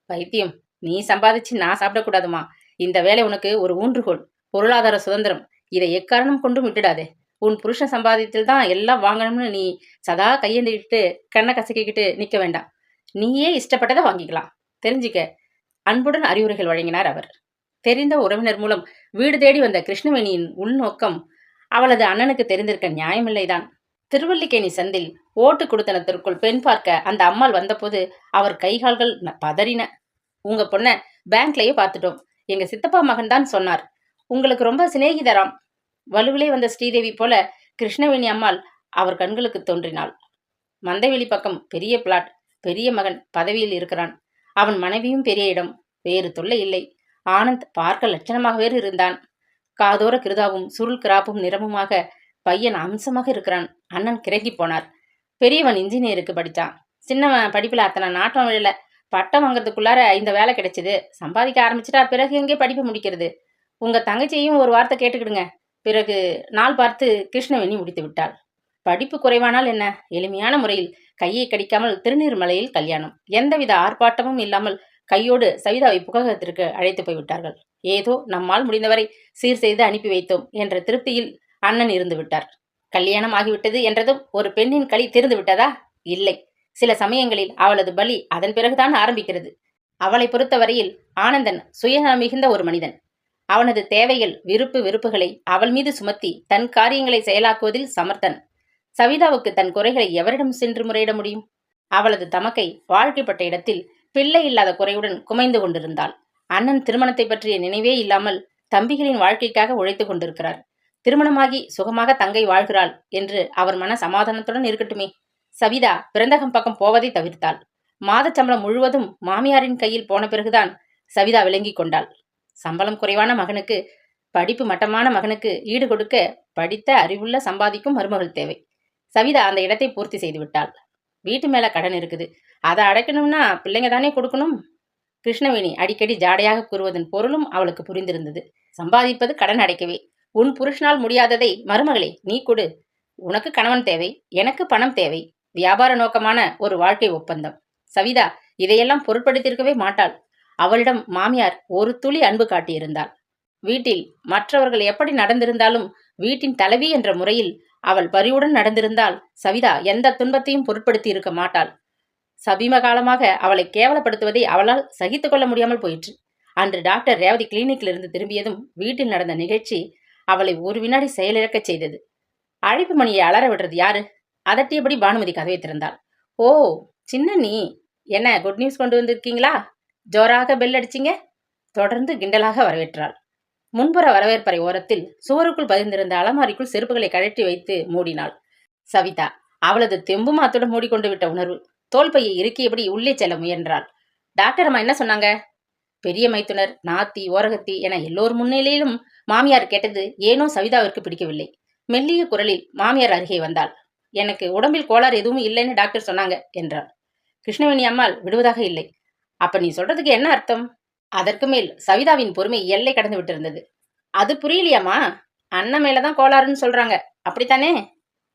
பைத்தியம், நீ சம்பாதிச்சு நான் சாப்பிடக்கூடாதுமா. இந்த வேலை உனக்கு ஒரு ஊன்றுகோல், பொருளாதார சுதந்திரம். இதை எக்காரணம் கொண்டும் விட்டுடாதே. உன் புருஷன் சம்பாதியத்தில் தான் எல்லாம் வாங்கணும்னு நீ சதா கையேந்திக்கிட்டு கண்ணை கசக்கிக்கிட்டு நிக்க வேண்டாம். நீயே இஷ்டப்பட்டதை வாங்கிக்கலாம், தெரிஞ்சுக்க. அன்புடன் அறிவுரைகள் வழங்கினார் அவர். தெரிந்த உறவினர் மூலம் வீடு தேடி வந்த கிருஷ்ணவேணியின் உள்நோக்கம் அவளது அண்ணனுக்கு தெரிந்திருக்க நியாயமில்லைதான். திருவல்லிக்கேணி சந்தில் ஓட்டு கொடுத்தனத்திற்குள் பெண் பார்க்க அந்த அம்மாள் வந்தபோது அவர் கைகால்கள் பதறின. உங்க பொண்ண பேங்க்லயே பார்த்துட்டோம், எங்க சித்தப்பா மகன் தான் சொன்னார், உங்களுக்கு ரொம்ப சிநேகிதராம். வலுவிலே வந்த ஸ்ரீதேவி போல கிருஷ்ணவேணி அம்மாள் அவர் கண்களுக்கு தோன்றினாள். மந்தைவெளி பக்கம் பெரிய பிளாட், பெரிய மகன் பதவியில் இருக்கிறான். அவன் மனைவியும் பெரிய இடம், வேறு தொல்லை இல்லை. ஆனந்த் பார்க்க லட்சணமாக வேறு இருந்தான். காதோர கிருதாவும் சுருள் கிராப்பும் நிறமுமாக பையன் அம்சமாக இருக்கிறான். அண்ணன் கிறங்கி போனார். பெரியவன் இன்ஜினியருக்கு படிச்சான். சின்னவன் படிப்புல அத்தனை நாட்டம் விழல. பட்டம் வாங்கறதுக்குள்ளார இந்த வேலை கிடைச்சது. சம்பாதிக்க ஆரம்பிச்சுட்டா பிறகு எங்கே படிப்பு முடிக்கிறது? உங்க தங்கச்சியையும் ஒரு வார்த்தை கேட்டுக்கிடுங்க. பிறகு நாள் பார்த்து கிருஷ்ணவேணி முடித்து விட்டாள். படிப்பு குறைவானால் என்ன, எளிமையான முறையில் கையை கடிக்காமல் திருநீர்மலையில் கல்யாணம். எந்தவித ஆர்ப்பாட்டமும் இல்லாமல் கையோடு சவிதாவை புககத்திற்கு அழைத்து போய்விட்டார்கள். ஏதோ நம்மால் முடிந்தவரை சீர் செய்து அனுப்பி வைத்தோம் என்ற திருப்தியில் அண்ணன் இருந்து விட்டார். கல்யாணம் ஆகிவிட்டது என்றதும் ஒரு பெண்ணின் களி தீர்ந்து விட்டதா? இல்லை. சில சமயங்களில் அவளது பலி அதன் பிறகுதான் ஆரம்பிக்கிறது. அவளை பொறுத்தவரையில் ஆனந்தன் சுயநலம் மிகுந்த ஒரு மனிதன். அவனது தேவைகள், விருப்பு வெறுப்புகளை அவள் மீது சுமத்தி தன் காரியங்களை செயலாக்குவதில் சமர்த்தன். சவிதாவுக்கு தன் குறைகளை எவரிடம் சென்று முறையிட முடியும்? அவளது தமக்கை வாழ்க்கைப்பட்ட இடத்தில் பிள்ளை இல்லாத குறையுடன் குமைந்து கொண்டிருந்தாள். அண்ணன் திருமணத்தை பற்றிய நினைவே இல்லாமல் தம்பிகளின் வாழ்க்கைக்காக உழைத்துக் கொண்டிருக்கிறார். திருமணமாகி சுகமாக தங்கை வாழ்கிறாள் என்று அவர் மன சமாதானத்துடன் இருக்கட்டுமே. சவிதா பிறந்தகம் பக்கம் போவதை தவிர்த்தாள். மாதச் சம்பளம் முழுவதும் மாமியாரின் கையில் போன பிறகுதான் சவிதா விளங்கி கொண்டாள். சம்பளம் குறைவான மகனுக்கு, படிப்பு மட்டமான மகனுக்கு ஈடு கொடுக்க படித்த அறிவுள்ள சம்பாதிக்கும் மருமகள் தேவை. சவிதா அந்த இடத்தை பூர்த்தி செய்து விட்டாள். வீட்டு மேல கடன் இருக்குது, அதை அடைக்கணும்னா பிள்ளைங்க தானே கொடுக்கணும். கிருஷ்ணவேணி அடிக்கடி ஜாடையாக கூறுவதன் பொருளும் அவளுக்கு புரிந்திருந்தது. சம்பாதிப்பது கடன் அடைக்கவே. உன் புருஷனால் முடியாததை மருமகளே நீ கொடு. உனக்கு கணவன் தேவை, எனக்கு பணம் தேவை. வியாபார நோக்கமான ஒரு வாழ்க்கை ஒப்பந்தம். சவிதா இதையெல்லாம் பொருட்படுத்தியிருக்கவே மாட்டாள். அவளிடம் மாமியார் ஒரு துளி அன்பு காட்டியிருந்தாள். வீட்டில் மற்றவர்கள் எப்படி நடந்திருந்தாலும் வீட்டின் தலைவி என்ற முறையில் அவள் பரிவுடன் நடந்திருந்தால் சவிதா எந்த துன்பத்தையும் பொருட்படுத்தி இருக்க மாட்டாள். சமீப காலமாக அவளை கேவலப்படுத்துவதை அவளால் சகித்துக் கொள்ள முடியாமல் போயிற்று. அன்று டாக்டர் ரேவதி கிளினிக்கில் இருந்து திரும்பியதும் வீட்டில் நடந்த நிகழ்ச்சி அவளை ஒரு வினாடி செயலிழக்கச் செய்தது. அழைப்பு மணியை அலற விடுறது யாரு? அதட்டியபடி பானுமதி கதவை திறந்தாள். ஓ, சின்ன நீ என்ன குட் நியூஸ் கொண்டு வந்திருக்கீங்களா? ஜோராக பெல் அடிச்சிங்க. தொடர்ந்து கிண்டலாக வரவேற்றாள். முன்புற வரவேற்பறை ஓரத்தில் சுவருக்குள் பதிந்திருந்த அலமாரிக்குள் செருப்புகளை கழற்றி வைத்து மூடினாள் சவிதா. அவளது தெம்பு மாத்துடன் மூடிக்கொண்டு விட்ட உணர்வு தோல்பையை இறுக்கியபடி உள்ளே செல்ல முயன்றாள். டாக்டர் அம்மா என்ன சொன்னாங்க? பெரிய மைத்துனர், நாத்தி, ஓரகத்தி என எல்லோர் முன்னிலையிலும் மாமியார் கேட்டது ஏனோ சவிதாவிற்கு பிடிக்கவில்லை. மெல்லிய குரலில் மாமியார் அருகே வந்தாள். எனக்கு உடம்பில் கோளாறு எதுவும் இல்லைன்னு டாக்டர் சொன்னாங்க என்றாள். கிருஷ்ணவேணி அம்மாள் விடுவதாக இல்லை. அப்ப நீ சொல்றதுக்கு என்ன அர்த்தம்? அதற்கு மேல் சவிதாவின் பொறுமை எல்லை கடந்து விட்டிருந்தது. அது புரியலையாமா? அண்ணன் மேலதான் கோளாறுன்னு சொல்றாங்க, அப்படித்தானே?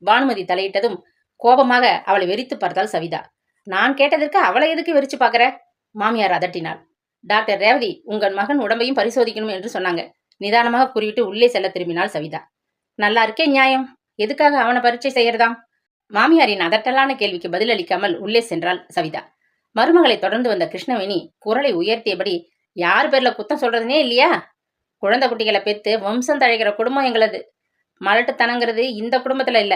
பானுமதி தலையிட்டதும் கோபமாக அவளை வெறித்து பார்த்தாள் சவிதா. நான் கேட்டதற்கு அவளை எதுக்கு வெறிச்சு பாக்குற? மாமியார் அதட்டினாள். டாக்டர் ரேவதி உங்கள் மகன் உடம்பையும் பரிசோதிக்கணும் என்று சொன்னாங்க. நிதானமாக கூறிவிட்டு உள்ளே செல்ல திரும்பினாள் சவிதா. நல்லா இருக்கே நியாயம், எதுக்காக அவனை பரீட்சை செய்யறதாம்? மாமியாரின் அதட்டலான கேள்விக்கு பதிலளிக்காமல் உள்ளே சென்றாள் சவிதா. மருமகளை தொடர்ந்து வந்த கிருஷ்ணவேணி குரலை உயர்த்தியபடி, யார் பேர்ல குத்தம் சொல்றதுனே இல்லையா? குழந்தை குட்டிகளை பெத்து வம்சம் தழைக்கிற குடும்பம் எங்களது. மலட்டுத்தனங்கிறது இந்த குடும்பத்துல இல்ல.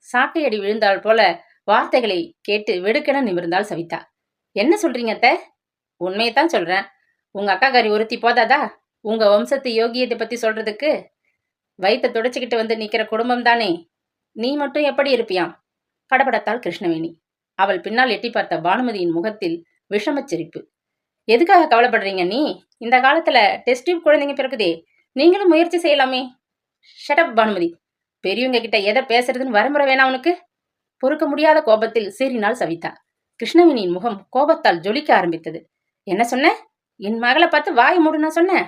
சாட்டையடி விழுந்தாள் போல வார்த்தைகளை கேட்டு வெடுக்கென நிமிர்ந்தாள் சவிதா. என்ன சொல்றீங்க அத்தை? உண்மையைத்தான் சொல்றேன். உங்க அக்காக்காரி ஒருத்தி போதாதா உங்க வம்சத்து யோகியத்தை பத்தி சொல்றதுக்கு? வயிற்ற துடைச்சுக்கிட்டு வந்து நிக்கிற குடும்பம் தானே. நீ மட்டும் எப்படி இருப்பியாம்? படபடத்தாள் கிருஷ்ணவேணி. அவள் பின்னால் எட்டி பார்த்த பானுமதியின் முகத்தில் விஷமச் சிரிப்பு. எதுக்காக கவலைப்படுறீங்க நீ? இந்த காலத்துல டெஸ்ட் டியூப் குழந்தைங்க பிறக்குதே, நீங்களும் முயற்சி செய்யலாமே. ஷட்டப் பானுமதி, பெரியவங்க கிட்ட எதை பேசுறதுன்னு வரமுறை வேணா உனக்கு? பொறுக்க முடியாத கோபத்தில் சீறினாள் சவிதா. கிருஷ்ணவேணியின் முகம் கோபத்தால் ஜொலிக்க ஆரம்பித்தது. என்ன சொன்ன? என் மகளை பார்த்து வாய் மூடுனா சொன்ன?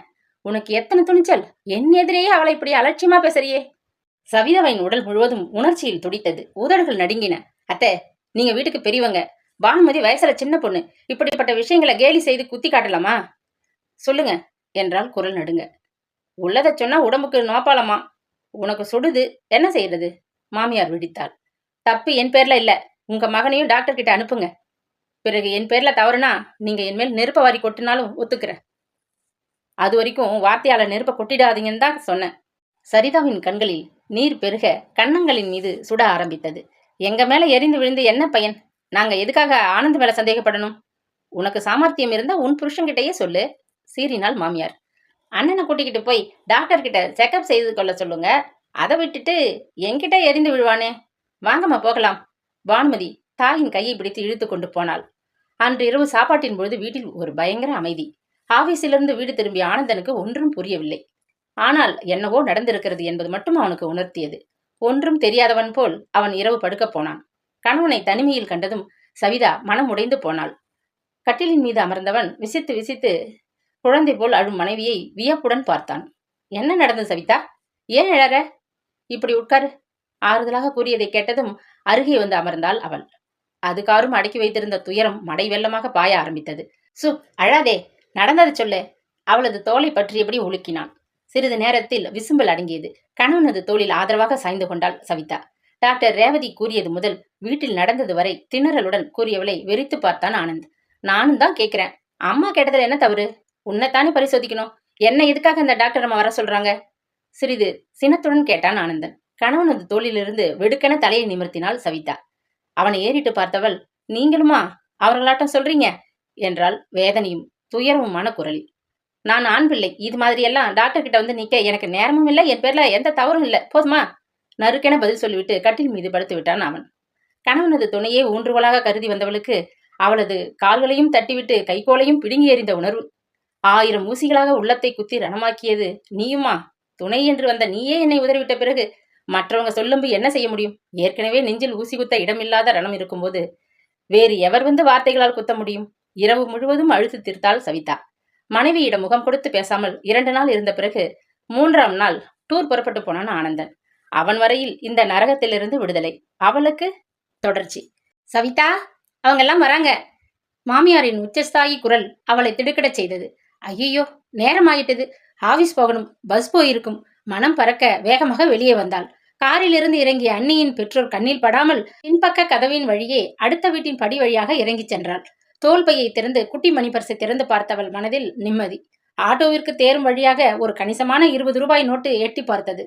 உனக்கு எத்தனை துணிச்சல்? என் எதிரேயே அவளை இப்படி அலட்சியமா பேசுறியே. சவிதாவின் உடல் முழுவதும் உணர்ச்சியில் துடித்தது. உதடுகள் நடுங்கின. அத்தை, நீங்க வீட்டுக்கு பெரியவங்க. பானுமதி வயசுல சின்ன பொண்ணு. இப்படிப்பட்ட விஷயங்களை கேலி செய்து குத்தி காட்டலாமா? சொல்லுங்க என்றால் குரல் நடுங்க. உள்ளதை சொன்னா உடம்புக்கு நோப்பாலமா. உனக்கு சுடுது, என்ன செய்யறது? மாமியார் விடித்தாள். தப்பு என் பேர்ல இல்ல. உங்க மகனையும் டாக்டர் கிட்ட அனுப்புங்க. பிறகு என் பேர்ல தவறுனா நீங்க என் மேல் நெருப்ப வாரி கொட்டினாலும் ஒத்துக்கிறேன். அது வரைக்கும் வார்த்தையால நெருப்ப கொட்டிடாதீங்கன்னு தான் சொன்னேன். சரிதாவின் கண்களில் நீர் பெருக கன்னங்களின் மீது சுட ஆரம்பித்தது. எங்க மேல எரிந்து விழுந்து என்ன பயன்? நாங்க எதுக்காக ஆனந்த் மேல சந்தேகப்படணும்? உனக்கு சாமர்த்தியம் இருந்தா உன் புருஷன்கிட்டயே சொல்லு, சீறினாள் மாமியார். அண்ணனை கூட்டிக்கிட்டு போய் டாக்டர் கிட்ட செக்அப் செய்து கொள்ள சொல்லுங்க. அதை விட்டுட்டு என்கிட்ட எரிந்து விழுவானே. வாங்கம்மா போகலாம். பானுமதி தாயின் கையை பிடித்து இழுத்து கொண்டு போனாள். அன்று இரவு சாப்பாட்டின் பொழுது வீட்டில் ஒரு பயங்கர அமைதி. ஆபீஸிலிருந்து வீடு திரும்பிய ஆனந்தனுக்கு ஒன்றும் புரியவில்லை. ஆனால் என்னவோ நடந்திருக்கிறது என்பது மட்டும் அவனுக்கு உணர்த்தியது. ஒன்றும் தெரியாதவன் போல் அவன் இரவு படுக்கப் போனான். கணவனை தனிமையில் கண்டதும் சவிதா மனம் உடைந்து போனாள். கட்டிலின் மீது அமர்ந்தவன் விசித்து விசித்து குழந்தை போல் அழும் மனைவியை வியப்புடன் பார்த்தான். என்ன நடந்தது சவிதா? ஏன் எழற? இப்படி உட்காரு. ஆறுதலாக கூறியதை கேட்டதும் அருகே வந்து அமர்ந்தாள் அவள். அதுகாரும் அடக்கி வைத்திருந்த துயரம் மடை வெள்ளமாக பாய ஆரம்பித்தது. சு, அழாதே, நடந்தது சொல்லு. அவளது தோலை பற்றியபடி உலுக்கினான். சிறிது நேரத்தில் விசும்பல் அடங்கியது. கணவனது தோளில் ஆதரவாக சாய்ந்து கொண்டாள் சவிதா. டாக்டர் ரேவதி கூறியது முதல் வீட்டில் நடந்தது வரை திணறலுடன் கூறியவளை வெறித்து பார்த்தான் ஆனந்த். நானும் தான் கேட்கிறேன், அம்மா கேட்டதுல என்ன தவறு? உன்னைத்தானே பரிசோதிக்கணும். என்ன எதுக்காக இந்த டாக்டர் அம்மா வர சொல்றாங்க? சிறிது சினத்துடன் கேட்டான் ஆனந்தன். கணவனது தோளிலிருந்து வெடுக்கென தலையை நிமிர்த்தினாள் சவிதா. அவனை ஏறிட்டு பார்த்தவள், நீங்களுமா அவர்களாட்டம் சொல்றீங்க என்றாள் வேதனையும் துயரமுமான குரலில். நான் ஆண் பிள்ளை, இது மாதிரி எல்லாம் டாக்டர் கிட்ட வந்து நிக்க எனக்கு நேரமும் இல்லை, என் பேர்ல எந்த தவறும் இல்லை, போதுமா? நறுக்கென பதில் சொல்லிவிட்டு கட்டில் மீது படுத்து விட்டான் அவன். கணவனது துணையே ஊன்றுகோலாக கருதி வந்தவளுக்கு அவளது கால்களையும் தட்டிவிட்டு கைகோலையும் பிடுங்கி எறிந்த உணர்வு. 1000 ஊசிகளாக உள்ளத்தை குத்தி ரணமாக்கியது நீயுமா? துணை என்று வந்த நீயே என்னை உதறிவிட்ட பிறகு மற்றவங்க சொல்லும்பு என்ன செய்ய முடியும்? ஏற்கனவே நெஞ்சில் ஊசி குத்த இடமில்லாத ரணம் இருக்கும்போது வேறு எவர் வந்து வார்த்தைகளால் குத்த முடியும்? இரவு முழுவதும் அழுத்து தீர்த்தாள் சவிதா. மனைவியிடம் முகம் கொடுத்து பேசாமல் 2 நாள் இருந்த பிறகு 3ஆம் நாள் டூர் புறப்பட்டு போனான் ஆனந்தன். அவன் வரையில் இந்த நரகத்திலிருந்து விடுதலை. அவளுக்கு தொடர்ச்சி. சவிதா, அவங்கெல்லாம் வராங்க. மாமியாரின் உச்சஸ்தாயி குரல் அவளை திடுக்கிடச் செய்தது. ஐயோ, நேரம் ஆயிட்டது. ஆபீஸ் போகணும். பஸ் போயிருக்கும். மனம் பறக்க வேகமாக வெளியே வந்தாள். காரிலிருந்து இறங்கிய அண்ணியின் பெற்றோர் கண்ணில் படாமல் பின்பக்க கதவின் வழியே அடுத்த வீட்டின் படி வழியாக இறங்கிச் சென்றாள். தோல்பையை திறந்து குட்டி மணிப்பரிசை திறந்து பார்த்தவள் மனதில் நிம்மதி. ஆட்டோவிற்கு தேரும் வழியாக ஒரு கணிசமான 20 ரூபாய் நோட்டு எட்டி பார்த்தது.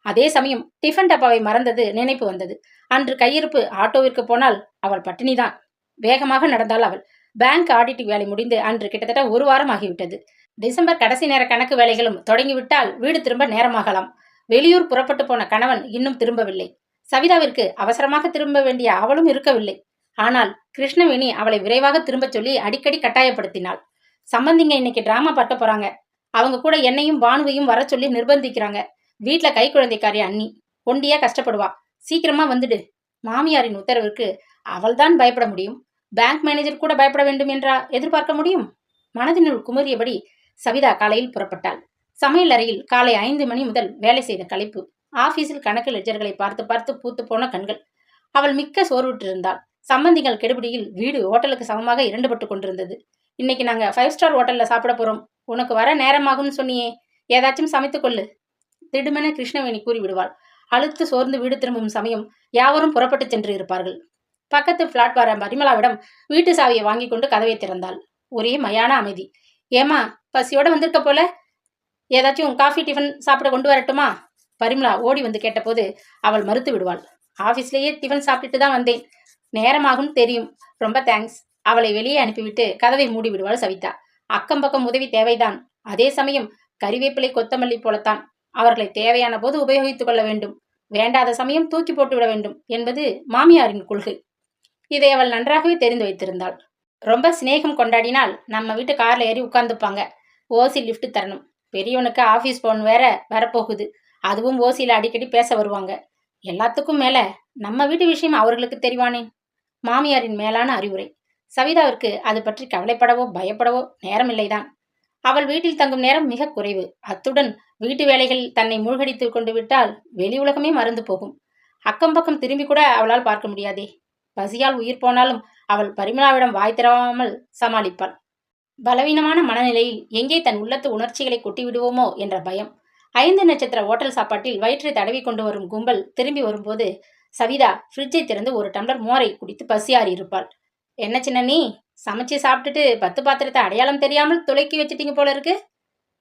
அதே சமயம் டிஃபன் டப்பாவை மறந்தது நினைப்பு வந்தது. அன்று கையிருப்பு ஆட்டோவிற்கு போனால் அவள் பட்டினிதான். வேகமாக நடந்தாள் அவள். பேங்க் ஆடிட்டிங் வேலை முடிந்து அன்று கிட்டத்தட்ட 1 வாரம் ஆகிவிட்டது. டிசம்பர் கடைசி நேர கணக்கு வேலைகளும் தொடங்கிவிட்டால் வீடு திரும்ப நேரமாகலாம். வெளியூர் புறப்பட்டு போன கணவன் இன்னும் திரும்பவில்லை. சவிதாவிற்கு அவசரமாக திரும்ப வேண்டிய அவளும் இருக்கவில்லை. ஆனால் கிருஷ்ணவேணி அவளை விரைவாக திரும்பச் சொல்லி அடிக்கடி கட்டாயப்படுத்தினாள். சம்பந்திங்க இன்னைக்கு டிராமா பார்க்க போறாங்க. அவங்க கூட என்னையும் பானுவையும் வர சொல்லி நிர்பந்திக்கிறாங்க. வீட்டுல கை குழந்தைக்காரி அண்ணி ஒண்டியா கஷ்டப்படுவா. சீக்கிரமா வந்துடு. மாமியாரின் உத்தரவிற்கு அவள்தான் பயப்பட முடியும். பேங்க் மேனேஜர் கூட பயப்பட வேண்டும் என்றா எதிர்பார்க்க முடியும்? மனதினுள் குமரியபடி சவிதா காலையில் புறப்பட்டாள். சமையல் அறையில் காலை 5 மணி முதல் வேலை செய்த களைப்பு. ஆபீஸில் கணக்கு லெட்ஜர்களை பார்த்து பார்த்து பூத்து போன கண்கள். அவள் மிக்க சோர்வுற்றிருந்தாள். சம்பந்திகள் கெடுபிடியில் வீடு ஹோட்டலுக்கு சமமாக 2 பட்டு கொண்டிருந்தது. இன்னைக்கு நாங்க 5 ஸ்டார் ஹோட்டல்ல சாப்பிட போறோம். உனக்கு வர நேரமாகும்னு சொன்னியே, ஏதாச்சும் சமைத்து கொள்ளு. திடுமென கிருஷ்ணவேணி கூறிவிடுவாள். அழுத்து சோர்ந்து வீடு திரும்பும் சமயம் யாவரும் புறப்பட்டு சென்று இருப்பார்கள். பக்கத்து பிளாட்பார பரிமளாவிடம் வீட்டு சாவியை வாங்கி கொண்டு கதவை திறந்தாள். ஒரே மயான அமைதி. ஏமா, பசியோட வந்திருக்க போல, ஏதாச்சும் காஃபி டிஃபன் சாப்பிட கொண்டு வரட்டுமா? பரிமளா ஓடி வந்து கேட்டபோது அவள் மறுத்து விடுவாள். ஆபீஸ்லயே டிஃபன் சாப்பிட்டுட்டு தான் வந்தேன். நேரமாகும் தெரியும். ரொம்ப தேங்க்ஸ். அவளை வெளியே அனுப்பிவிட்டு கதவை மூடி விடுவாள் சவிதா. அக்கம் பக்கம் உதவி தேவைதான். அதே சமயம் கறிவேப்பிலை கொத்தமல்லி போலத்தான். அவர்களை தேவையான போது உபயோகித்துக் கொள்ள வேண்டும். வேண்டாத சமயம் தூக்கி போட்டு விட வேண்டும் என்பது மாமியாரின் கொள்கை. இதை அவள் நன்றாகவே தெரிந்து வைத்திருந்தாள். ரொம்ப சிநேகம் கொண்டாடினால் நம்ம வீட்டு கார்ல ஏறி உட்கார்ந்துப்பாங்க. ஓசி லிஃப்ட் தரணும். பெரியவனுக்கு ஆபீஸ் போன் வேற வரப்போகுது. அதுவும் ஓசியில அடிக்கடி பேச வருவாங்க. எல்லாத்துக்கும் மேல நம்ம வீட்டு விஷயம் அவர்களுக்கு தெரிவானேன். மாமியாரின் மேலான அறிவுரை. சவிதாவிற்கு அது பற்றி கவலைப்படவோ பயப்படவோ நேரமில்லைதான். அவள் வீட்டில் தங்கும் நேரம் மிக குறைவு. அத்துடன் வீட்டு வேலைகள் தன்னை மூழ்கடித்து கொண்டு விட்டால் வெளி உலகமே மறந்து போகும். அக்கம் பக்கம் திரும்பி கூட அவளால் பார்க்க முடியாதே. பசியால் உயிர் போனாலும் அவள் பரிமளாவிடம் வாய் திறவாமல் சமாளிப்பாள். பலவீனமான மனநிலையில் எங்கே தன் உள்ளத்து உணர்ச்சிகளை கொட்டிவிடுவோமோ என்ற பயம். 5 நட்சத்திர ஓட்டல் சாப்பாட்டில் வயிற்றை தடவி கொண்டு வரும் கும்பல் திரும்பி வரும்போது சவிதா ஃப்ரிட்ஜை திறந்து ஒரு டம்ளர் மோரை குடித்து பசியாறி இருப்பாள். என்ன சின்ன நீ சமைச்சு சாப்பிட்டுட்டு 10 பாத்திரத்தை அடையாளம் தெரியாமல் துளைக்கி வச்சிட்டீங்க போல இருக்கு.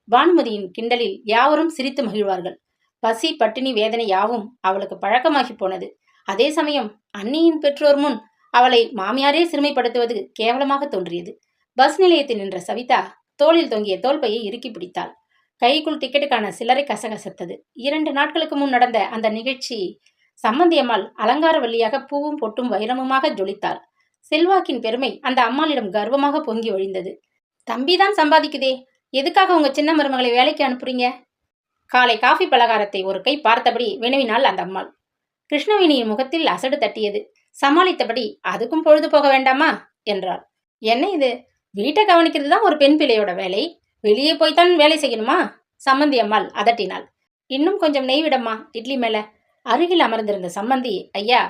பானுமதியின் கிண்டலில் யாவரும் சிரித்து மகிழ்வார்கள். பசி பட்டினி வேதனை யாவும் அவளுக்கு பழக்கமாகி போனது. அதே சமயம் அண்ணியின் பெற்றோர் முன் அவளை மாமியாரே சிறுமைப்படுத்துவது கேவலமாக தோன்றியது. பஸ் நிலையத்தில் நின்ற சவிதா தோளில் தொங்கிய தோல்பையை இறுக்கி பிடித்தாள். கைக்குள் டிக்கெட்டுக்கான சில்லறை கசகசத்தது. 2 நாட்களுக்கு முன் நடந்த அந்த நிகழ்ச்சி சம்பந்தியம்மாள் அலங்கார வள்ளியாக பூவும் பொட்டும் வைரமுமாக ஜொலித்தாள். செல்வாக்கின் பெருமை அந்த அம்மாளிடம் கர்வமாக பொங்கி ஒழிந்தது. தம்பிதான் சம்பாதிக்குதே, எதுக்காக உங்க சின்ன மருமகளை வேலைக்கு அனுப்புறீங்க? காலை காஃபி பலகாரத்தை ஒரு கை பார்த்தபடி வினவினாள் அந்த அம்மாள். கிருஷ்ணவேணியின் முகத்தில் அசடு தட்டியது. சமாளித்தபடி அதுக்கும் பொழுது போக வேண்டாமா என்றாள். என்ன இது, வீட்டை கவனிக்கிறது தான் ஒரு பெண் பிள்ளையோட வேலை. வெளியே போய்த்தான் வேலை செய்யணுமா? சம்மந்தி அம்மாள் அதட்டினாள். இன்னும் கொஞ்சம் நெய் விடம்மா இட்லி மேல. அருகில் அமர்ந்திருந்த சம்மந்தி ஐயா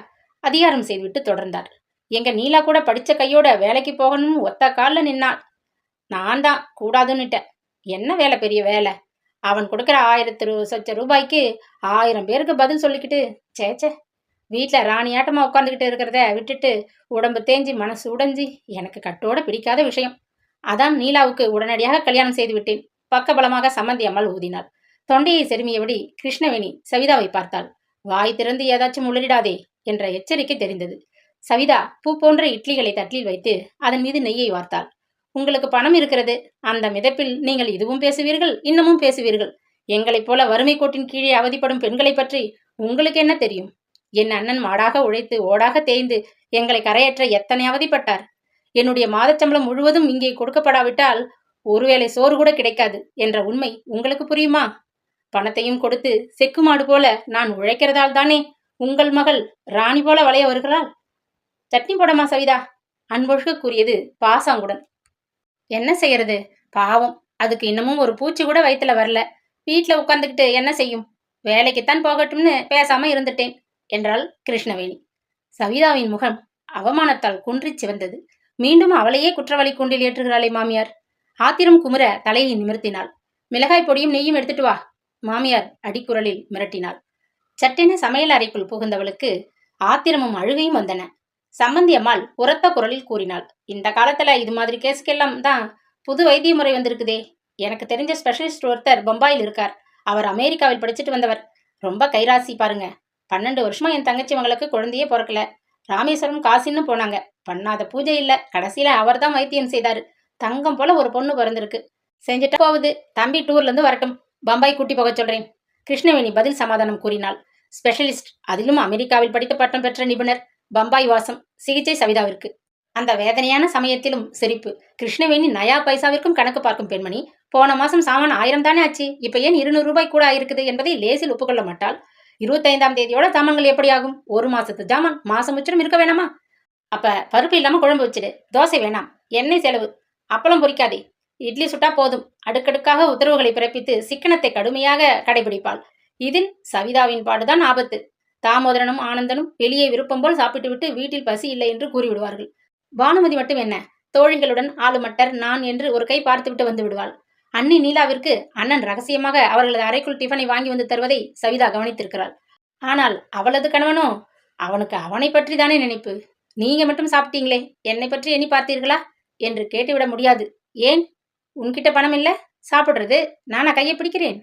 அதிகாரம் செய்துவிட்டு தொடர்ந்தார். எங்க நீலா கூட படிச்ச கையோட வேலைக்கு போகணும்னு ஒத்த கால்ல நின்னாள். நான் தான் கூடாதுன்னுட்டேன். என்ன வேலை பெரிய வேலை? அவன் கொடுக்குற 1000 ரூபாய்க்கு 1000 பேருக்கு பதில் சொல்லிக்கிட்டு சேச்சே, வீட்டுல ராணியாட்டமா உட்காந்துக்கிட்டு இருக்கிறத விட்டுட்டு உடம்பு தேஞ்சி மனசு உடைஞ்சி எனக்கு கட்டோட பிடிக்காத விஷயம். அதான் நீலாவுக்கு உடனடியாக கல்யாணம் செய்து விட்டேன். பக்கபலமாக சம்மந்தி அம்மாள் ஊதினாள். தொண்டையை செருமியபடி கிருஷ்ணவேணி சவிதாவை பார்த்தாள். வாய் திறந்து ஏதாச்சும் உளறிடாதே என்ற எச்சரிக்கை தெரிந்தது. சவிதா பூ போன்ற இட்லிகளை தட்டில் வைத்து அதன் மீது நெய்யை வார்த்தாள். உங்களுக்கு பணம் இருக்கிறது. அந்த மிதப்பில் நீங்கள் இதுவும் பேசுவீர்கள், இன்னமும் பேசுவீர்கள். எங்களைப் போல வறுமை கோட்டின் கீழே அவதிப்படும் பெண்களை பற்றி உங்களுக்கு என்ன தெரியும்? என் அண்ணன் மாடாக உழைத்து ஓடாக தேய்ந்து எங்களை கரையேற்ற எத்தனை அவதிப்பட்டார். என்னுடைய மாதச்சம்பளம் முழுவதும் இங்கே கொடுக்கப்படாவிட்டால் ஒருவேளை சோறு கூட கிடைக்காது என்ற உண்மை உங்களுக்கு புரியுமா? பணத்தையும் கொடுத்து செக்கு மாடு போல நான் உழைக்கிறதால் தானே உங்கள் மகள் ராணி போல வளைய வருகிறாள். சட்னி போடமா சவிதா? அன்பொழுக கூறியது பாசாங்குடன். என்ன செய்யறது, பாவம், அதுக்கு இன்னமும் ஒரு பூச்சி கூட வயித்துல வரல. வீட்டுல உட்கார்ந்துக்கிட்டு என்ன செய்யும்? வேலைக்குத்தான் போகட்டும்னு பேசாம இருந்துட்டேன் என்றாள் கிருஷ்ணவேணி. சவிதாவின் முகம் அவமானத்தால் குன்றி சிவந்தது. மீண்டும் அவளையே குற்றவாளி கூண்டில் ஏற்றுகிறாளே மாமியார். ஆத்திரம் குமுற தலையை நிமிர்த்தினாள். மிளகாய் பொடியும் நெய்யும் எடுத்துட்டு வா, மாமியார் அடிக்குரலில் மிரட்டினாள். சட்டென சமையல் அறைக்குள் புகுந்தவளுக்கு ஆத்திரமும் அழுகையும் வந்தன. சம்பந்தி அம்மாள் உரத்த குரலில் கூறினாள். இந்த காலத்துல இது மாதிரி கேஸுக்கெல்லாம் தான் புது வைத்திய முறை வந்திருக்குதே. எனக்கு தெரிஞ்ச ஸ்பெஷலிஸ்ட் ஒருத்தர் பம்பாயில் இருக்கார். அவர் அமெரிக்காவில் படிச்சுட்டு வந்தவர். ரொம்ப கைராசி பாருங்க. 12 வருஷமா என் தங்கச்சி மகளுக்கு குழந்தையே பிறக்கல. ராமேஸ்வரம் காசின்னு போனாங்க. பண்ணாத பூஜை இல்ல. கடைசியில அவர் தான் வைத்தியம் செய்தாரு. தங்கம் போல ஒரு பொண்ணு பிறந்திருக்கு. செஞ்சுட்டா போகுது. தம்பி டூர்ல இருந்து வரட்டும், பம்பாய் கூட்டி போக சொல்றேன். கிருஷ்ணவேணி பதில் சமாதானம் கூறினாள். ஸ்பெஷலிஸ்ட், அதிலும் அமெரிக்காவில் படித்த பட்டம் பெற்ற நிபுணர். பம்பாய் வாசம். சிகிச்சை சவிதாவிற்கு. அந்த வேதனையான சமயத்திலும் சிரிப்பு. கிருஷ்ணவேணி நயா பைசாவிற்கும் கணக்கு பார்க்கும் பெண்மணி. போன மாசம் சாமான் 1000 தானே ஆச்சு, இப்ப ஏன் 200 ரூபாய் கூட ஆயிருக்குது என்பதை லேசில் ஒப்புக்கொள்ள மாட்டாள். 25ஆம் தேதியோட சாமான்கள் எப்படி ஆகும்? ஒரு மாசத்து ஜாமான் மாசம் முற்றிலும் இருக்க வேணாமா? அப்ப பருப்பு இல்லாம குழம்பு வச்சிடு. தோசை வேணாம், எண்ணெய் செலவு. அப்பளம் பொரிக்காதே, இட்லி சுட்டா போதும். அடுக்கடுக்காக உத்தரவுகளை பிறப்பித்து சிக்கனத்தை கடுமையாக கடைபிடிப்பாள். இதில் சவிதாவின் பாடுதான் ஆபத்து. தாமோதரனும் ஆனந்தனும் வெளியே விருப்பம் போல் சாப்பிட்டு விட்டு வீட்டில் பசி இல்லை என்று கூறிவிடுவார்கள். பானுமதி மட்டும் என்ன, தோழிகளுடன் ஆளு மட்டர் நான் என்று ஒரு கை பார்த்துவிட்டு வந்து விடுவாள். அண்ணி நீலாவிற்கு அண்ணன் ரகசியமாக அவர்களது அறைக்குள் டிஃபனை வாங்கி வந்து தருவதை சவிதா கவனித்திருக்கிறாள். ஆனால் அவளது கணவனோ, அவனுக்கு அவனை பற்றி தானே நினைப்பு. நீங்க மட்டும் சாப்பிட்டீங்களே, என்னை பற்றி எண்ணி பார்த்தீர்களா என்று கேட்டுவிட முடியாது. ஏன், உன்கிட்ட பணம் இல்ல? சாப்பிடுறது நானா கையை பிடிக்கிறேன்?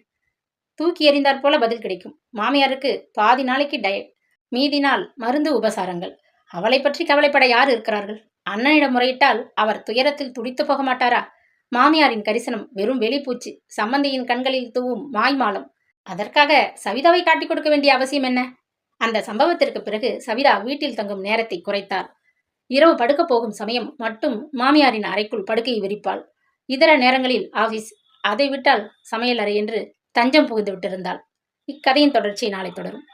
தூக்கி எறிந்தாற் போல பதில் கிடைக்கும். மாமியாருக்கு பாதி நாளைக்கு டயட், மீதி நாள் மருந்து உபசாரங்கள். அவளை பற்றி கவலைப்பட யார் இருக்கிறார்கள்? அண்ணனிடம் முறையிட்டால் அவர் துயரத்தில் துடித்து போக மாட்டாரா? மாமியாரின் கரிசனம் வெறும் வெளிப்பூச்சி, சம்பந்தியின் கண்களில் தூவும் மாய்மாலம். அதற்காக சவிதாவை காட்டிக் கொடுக்க வேண்டிய அவசியம் என்ன? அந்த சம்பவத்திற்கு பிறகு சவிதா வீட்டில் தங்கும் நேரத்தை குறைத்தாள். இரவு படுக்க போகும் சமயம் மட்டும் மாமியாரின் அறைக்குள் படுக்கையை விரிப்பாள். இதர நேரங்களில் ஆபீஸ், அதை விட்டால் சமையல் அறை என்று தஞ்சம் புகுந்து விட்டிருந்தாள். இக்கதையின் தொடர்ச்சி நாளை தொடரும்.